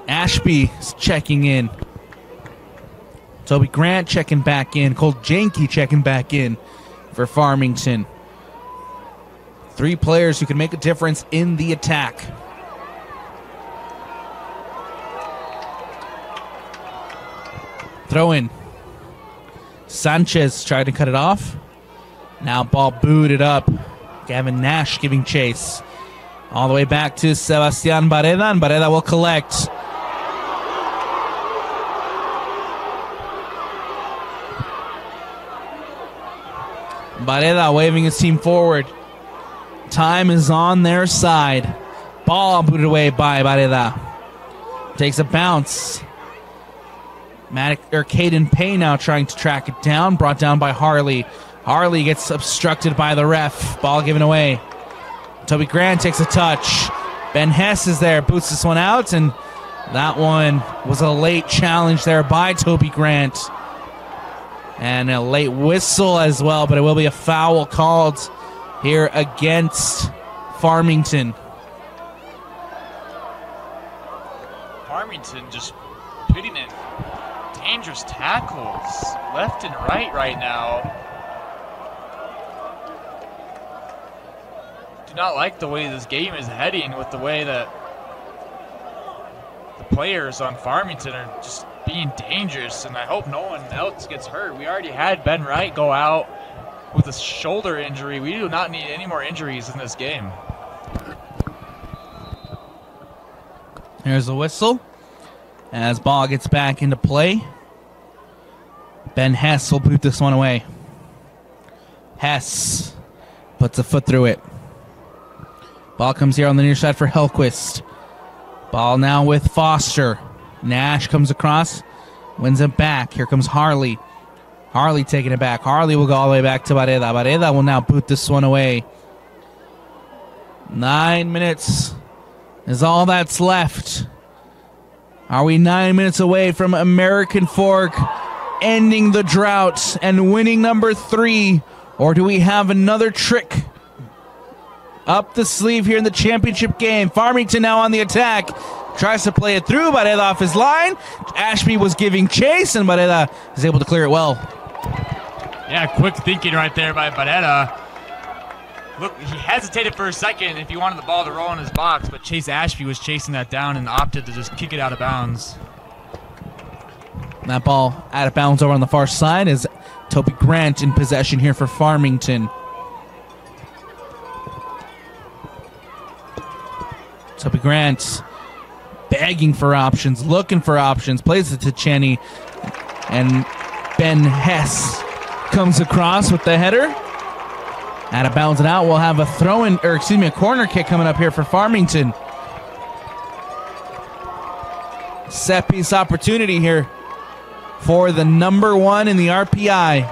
Ashby is checking in. Toby Grant checking back in. Cole Janke checking back in for Farmington. 3 players who can make a difference in the attack. Throw in. Sanchez tried to cut it off. Now ball booted up. Gavin Nash giving chase. All the way back to Sebastian Barreda, and Barreda will collect. Barreda waving his team forward. Time is on their side. Ball booted away by Barreda. Takes a bounce. Caden Pay now trying to track it down. Brought down by Harley. Harley gets obstructed by the ref. Ball given away. Toby Grant takes a touch. Ben Hess is there. Boots this one out. And that one was a late challenge there by Toby Grant. And a late whistle as well. But it will be a foul called here against Farmington. Farmington just putting in dangerous tackles left and right now. Do not like the way this game is heading with the way that the players on Farmington are just being dangerous, and I hope no one else gets hurt. We already had Ben Wright go out with a shoulder injury. We do not need any more injuries in this game. Here's the whistle as ball gets back into play. Ben Hess will boot this one away. Hess puts a foot through it. Ball comes here on the near side for Hellquist. Ball now with Foster. Nash comes across, wins it back. Here comes Harley. Harley taking it back. Harley will go all the way back to Barreda. Barreda will now boot this one away. 9 minutes is all that's left. Are we 9 minutes away from American Fork ending the drought and winning number 3? Or do we have another trick up the sleeve here in the championship game? Farmington now on the attack. Tries to play it through. Barreda off his line. Ashby was giving chase, and Barreda is able to clear it well. Yeah, quick thinking right there by Barreda. Look, he hesitated for a second if he wanted the ball to roll in his box, but Chase Ashby was chasing that down and opted to just kick it out of bounds. That ball out of bounds over on the far side is Toby Grant in possession here for Farmington. Toby Grant begging for options, looking for options, plays it to Cheney, and Ben Hess comes across with the header. Out of bounds and out. We'll have a throw-in, or excuse me, a corner kick coming up here for Farmington. Set piece opportunity here for the number 1 in the RPI.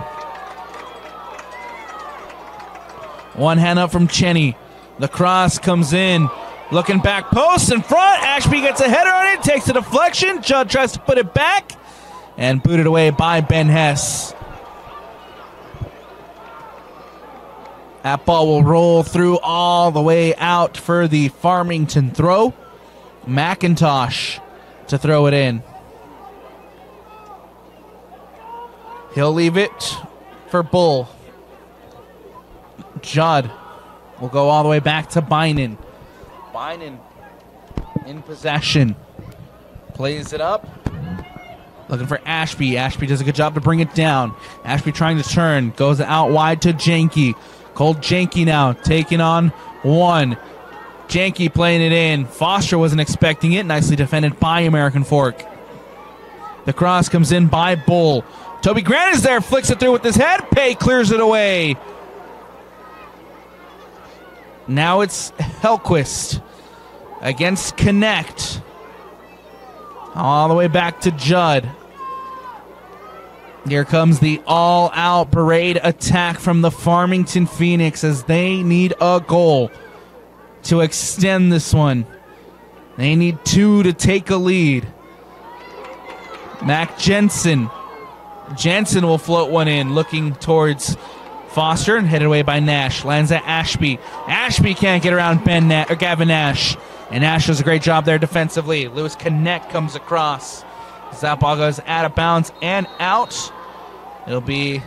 One hand up from Cheney. The cross comes in. Looking back post in front. Ashby gets a header on it. Takes a deflection. Judd tries to put it back. And booted away by Ben Hess. That ball will roll through all the way out for the Farmington throw. McIntosh to throw it in. He'll leave it for Bull. Judd will go all the way back to Bynan. Bynan in possession. Plays it up. Looking for Ashby. Ashby does a good job to bring it down. Ashby trying to turn. Goes out wide to Janke. Cole Janke now taking on 1. Janke playing it in. Foster wasn't expecting it. Nicely defended by American Fork. The cross comes in by Bull. Toby Grant is there. Flicks it through with his head. Pay clears it away. Now it's Hellquist against Connect. All the way back to Judd. Here comes the all-out parade attack from the Farmington Phoenix as they need a goal to extend this one. They need 2 to take a lead. Mac Jensen. Jensen will float one in, looking towards Foster and headed away by Nash. Lands at Ashby. Ashby can't get around Gavin Nash. And Nash does a great job there defensively. Lewis Connect comes across. As that ball goes out of bounds and out. It'll be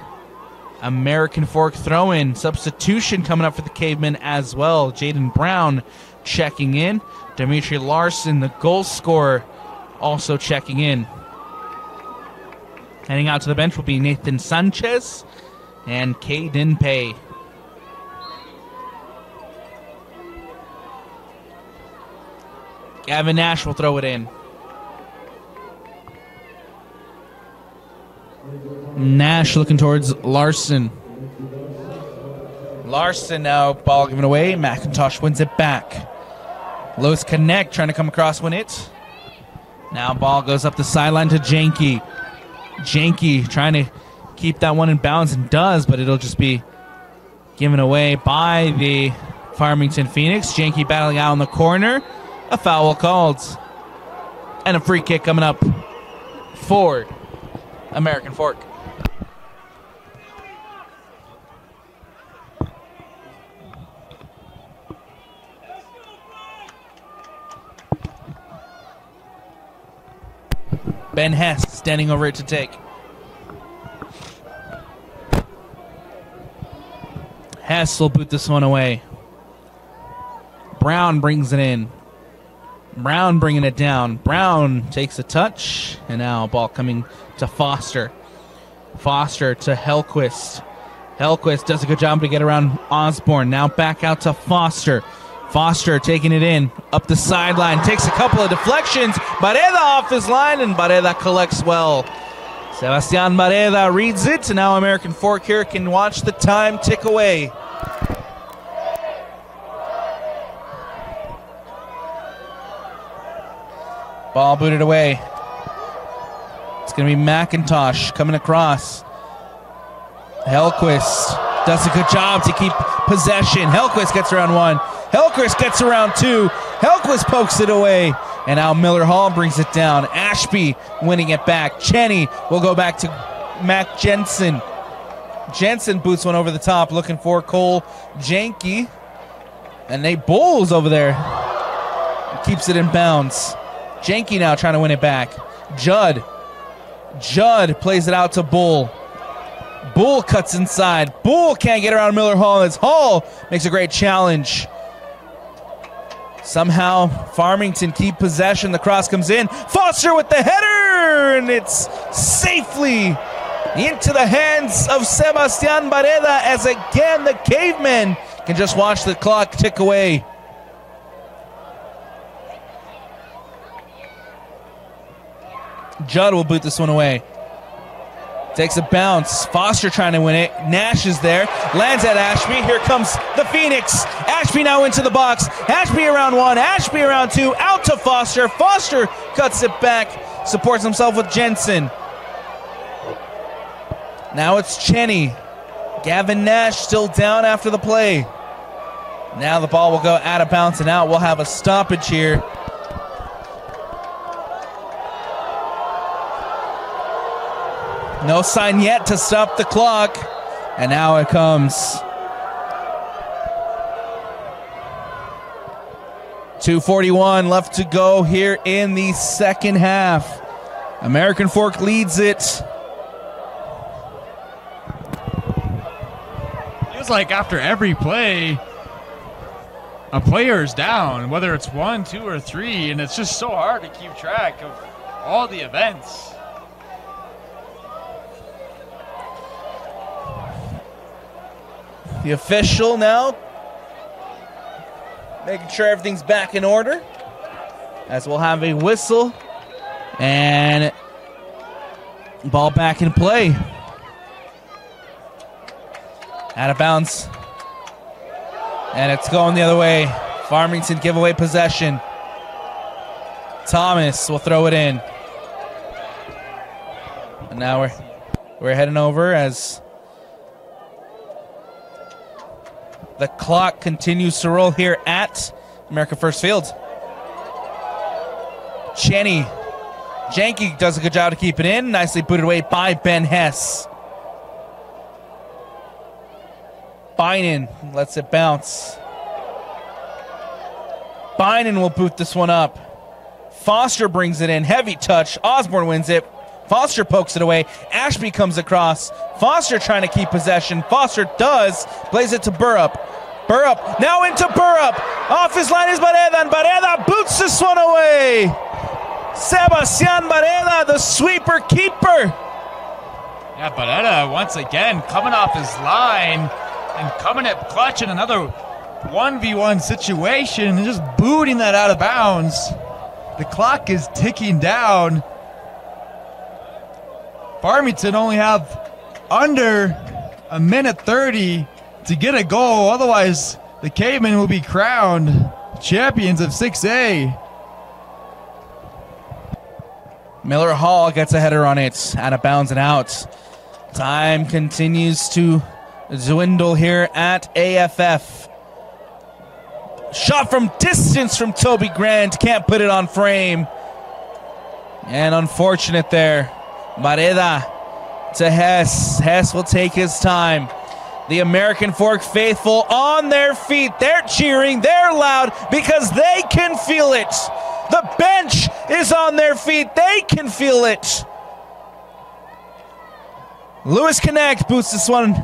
American Fork throw-in. Substitution coming up for the Cavemen as well. Jaden Brown checking in. Dimitri Larson, the goal scorer, also checking in. Heading out to the bench will be Nathan Sanchez and Caden Pay. Gavin Nash will throw it in. Nash looking towards Larson. Larson now, ball given away. McIntosh wins it back. Lewis Connect trying to come across, win it. Now ball goes up the sideline to Janke. Janke trying to keep that one in bounds and does, but it'll just be given away by the Farmington Phoenix. Janke battling out in the corner. A foul called. And a free kick coming up for American Fork. Ben Hess standing over it to take. Hess will boot this one away. Brown brings it in. Brown bringing it down. Brown takes a touch. And now ball coming to Foster. Foster to Hellquist. Hellquist does a good job to get around Osborne. Now back out to Foster. Foster taking it in. Up the sideline. Takes a couple of deflections. Bareda off his line. And Bareda collects well. Sebastian Bareda reads it. And now American Fork here can watch the time tick away. Ball booted away. It's going to be McIntosh coming across. Hellquist does a good job to keep possession. Hellquist gets around one. Hellquist gets around two. Hellquist pokes it away. And now Miller Hall brings it down. Ashby winning it back. Cheney will go back to Mac Jensen. Jensen boots one over the top looking for Cole Janke. And Nate Bowles over there keeps it in bounds. Janke now trying to win it back. Judd plays it out to Bull. Bull cuts inside. Bull can't get around Miller Hall. As Hall makes a great challenge. Somehow Farmington keep possession. The cross comes in. Foster with the header. And it's safely into the hands of Sebastian Bareda as again the Cavemen can just watch the clock tick away. Judd will boot this one away. Takes a bounce. Foster trying to win it. Nash is there. Lands at Ashby. Here comes the Phoenix. Ashby now into the box. Ashby around one. Ashby around two. Out to Foster. Foster cuts it back. Supports himself with Jensen. Now it's Cheney. Gavin Nash still down after the play. Now the ball will go out of bounds and out. We'll have a stoppage here. No sign yet to stop the clock. And now it comes. 2:41 left to go here in the second half. American Fork leads it. Feels like after every play, a player is down, whether it's 1, 2, or 3, and it's just so hard to keep track of all the events. The official now making sure everything's back in order as we'll have a whistle and ball back in play. Out of bounds. And it's going the other way. Farmington give away possession. Thomas will throw it in. And now we're heading over as the clock continues to roll here at American First Field. Cheney. Janke does a good job to keep it in. Nicely booted away by Ben Hess. Bynan lets it bounce. Bynan will boot this one up. Foster brings it in. Heavy touch. Osborne wins it. Foster pokes it away. Ashby comes across. Foster trying to keep possession. Foster does. Plays it to Burrup. Burrup now into Burrup. Off his line is Barreda, and Barreda boots this one away. Sebastian Barreda, the sweeper keeper. Yeah, Barreda once again coming off his line and coming at clutch in another 1v1 situation and just booting that out of bounds. The clock is ticking down. Farmington only have under a minute 30 to get a goal. Otherwise, the Cavemen will be crowned champions of 6A. Miller Hall gets a header on it, out of bounds and out. Time continues to dwindle here at AFF. Shot from distance from Toby Grant, can't put it on frame. And unfortunate there. Barreda to Hess. Hess will take his time. The American Fork faithful on their feet. They're cheering, they're loud because they can feel it. The bench is on their feet, they can feel it. Lewis Connect boots this one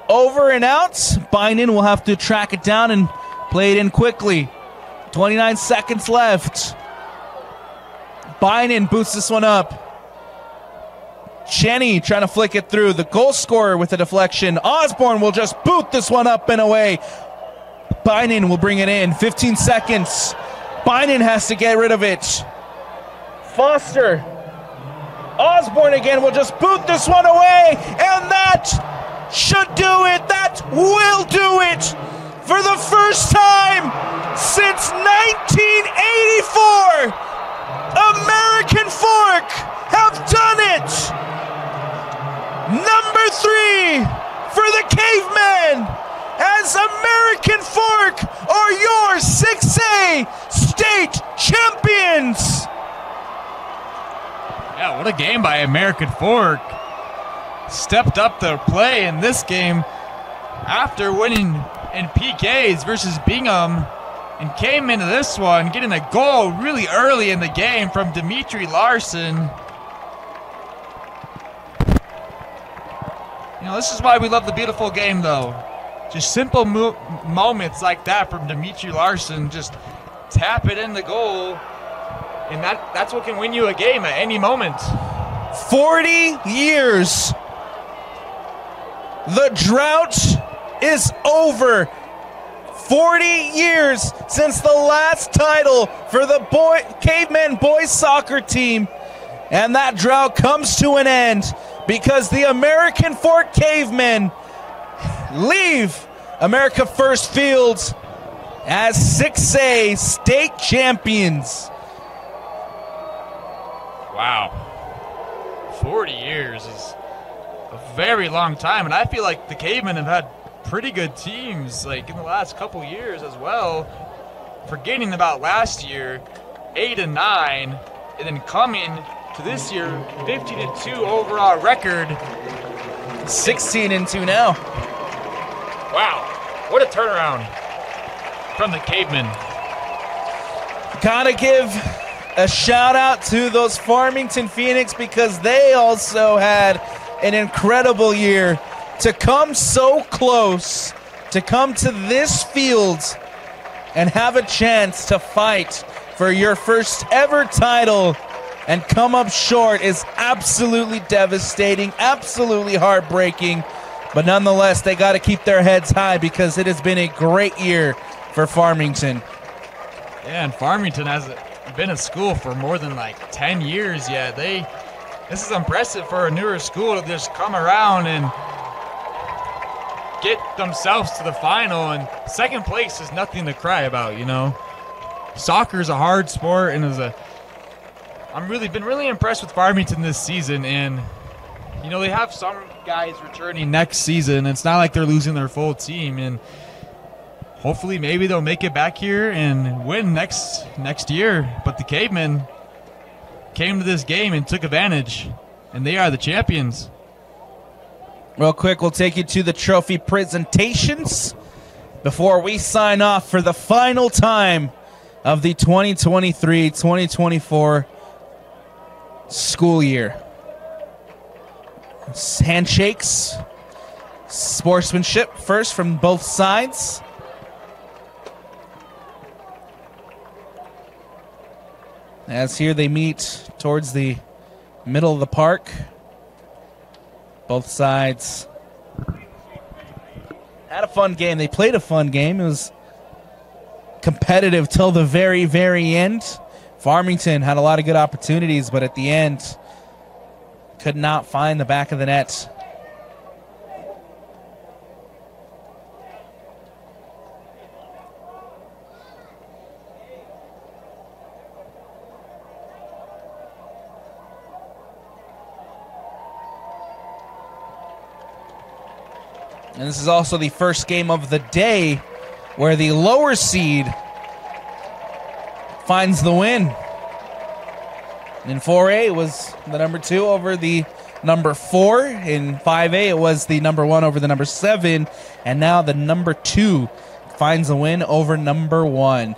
over and out. Bynum will have to track it down and play it in quickly. 29 seconds left. Bynum boots this one up. Cheney trying to flick it through. The goal scorer with a deflection. Osborne will just boot this one up and away. Bynum will bring it in. 15 seconds. Bynum has to get rid of it. Foster. Osborne again will just boot this one away. And that should do it. That will do it. For the first time since 1984, American Fork have done it. Number 3 for the Cavemen, as American Fork are your 6A state champions. Yeah, what a game by American Fork. Stepped up their play in this game after winning in PKs versus Bingham, and came into this one getting a goal really early in the game from Dimitri Larson. You know, this is why we love the beautiful game, though. Just simple moments like that from Dimitri Larson. Just tap it in the goal, and that's what can win you a game at any moment. 40 years. The drought is over. 40 years since the last title for the Cavemen boys soccer team. And that drought comes to an end because the American Fork Cavemen leave America First Fields as 6A state champions. Wow. 40 years is a very long time, and I feel like the Cavemen have had pretty good teams like in the last couple years as well. Forgetting about last year, 8-9, and then coming to this year, 50-2 overall record. 16-2 now. Wow, what a turnaround from the Cavemen. Gotta give a shout out to those Farmington Phoenix because they also had an incredible year. To come so close, to come to this field and have a chance to fight for your first ever title and come up short is absolutely devastating, absolutely heartbreaking. But nonetheless, they got to keep their heads high because it has been a great year for Farmington. Yeah, and Farmington hasn't been a school for more than like 10 years yet. This is impressive for a newer school to just come around and get themselves to the final, and second place is nothing to cry about, you know. Soccer is a hard sport, and I'm been really impressed with Farmington this season, and you know, they have some guys returning next season. It's not like they're losing their full team, and hopefully maybe they'll make it back here and win next year. But the Cavemen came to this game and took advantage, and they are the champions. Real quick, we'll take you to the trophy presentations before we sign off for the final time of the 2023-2024 school year. Handshakes, sportsmanship first from both sides. As here they meet towards the middle of the park. Both sides had a fun game. They played a fun game. It was competitive till the very, very end. Farmington had a lot of good opportunities, but at the end could not find the back of the net. And this is also the first game of the day where the lower seed finds the win. In 4A, it was the number 2 over the number 4. In 5A, it was the number 1 over the number 7. And now the number 2 finds the win over number 1.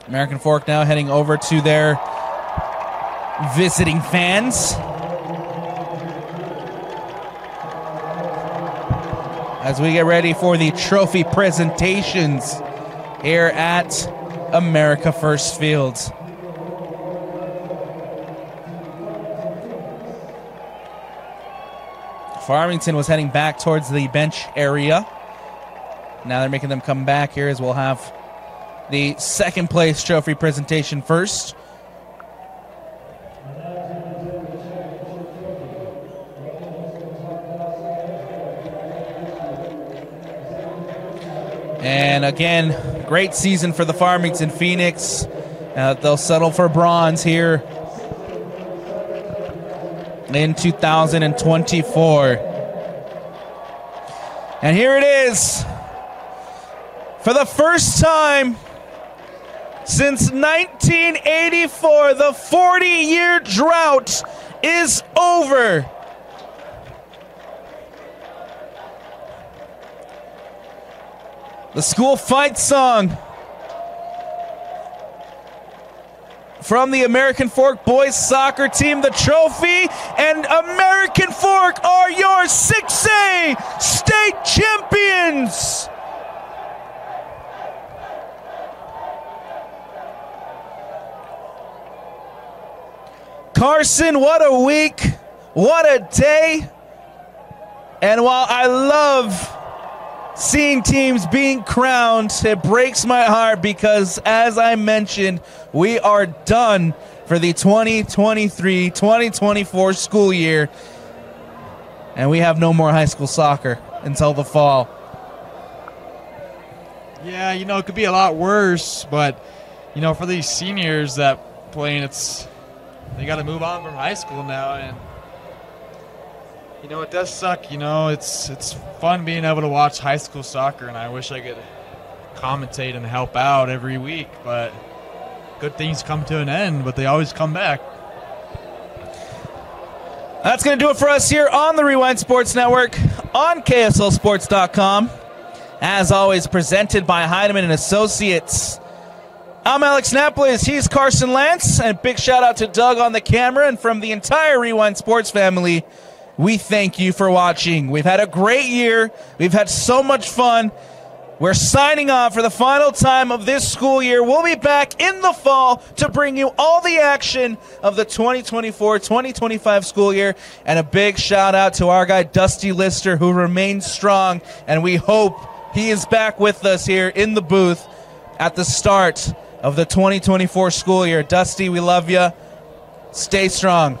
American Fork now heading over to their visiting fans as we get ready for the trophy presentations here at America First Field. Farmington was heading back towards the bench area. Now they're making them come back here as we'll have the second place trophy presentation first. And again, great season for the Farmington Phoenix. They'll settle for bronze here in 2024. And here it is. For the first time since 1984, the 40-year drought is over. The school fight song from the American Fork boys soccer team, the trophy, and American Fork are your 6A state champions. Carson, what a week, what a day. And while I love seeing teams being crowned, it breaks my heart because, as I mentioned, we are done for the 2023-2024 school year, and we have no more high school soccer until the fall. Yeah, you know, it could be a lot worse, but, you know, for these seniors that playing, they got to move on from high school now, and you know, it does suck. You know, it's fun being able to watch high school soccer, and I wish I could commentate and help out every week, but good things come to an end, but they always come back. That's going to do it for us here on the Rewind Sports Network on KSLSports.com. As always, presented by Heidemann and Associates. I'm Alex Napoles. He's Carson Lance, and a big shout out to Doug on the camera, and from the entire Rewind Sports family, we thank you for watching. We've had a great year. We've had so much fun. We're signing off for the final time of this school year. We'll be back in the fall to bring you all the action of the 2024-2025 school year. And a big shout out to our guy, Dusty Lister, who remains strong. And we hope he is back with us here in the booth at the start of the 2024 school year. Dusty, we love you. Stay strong.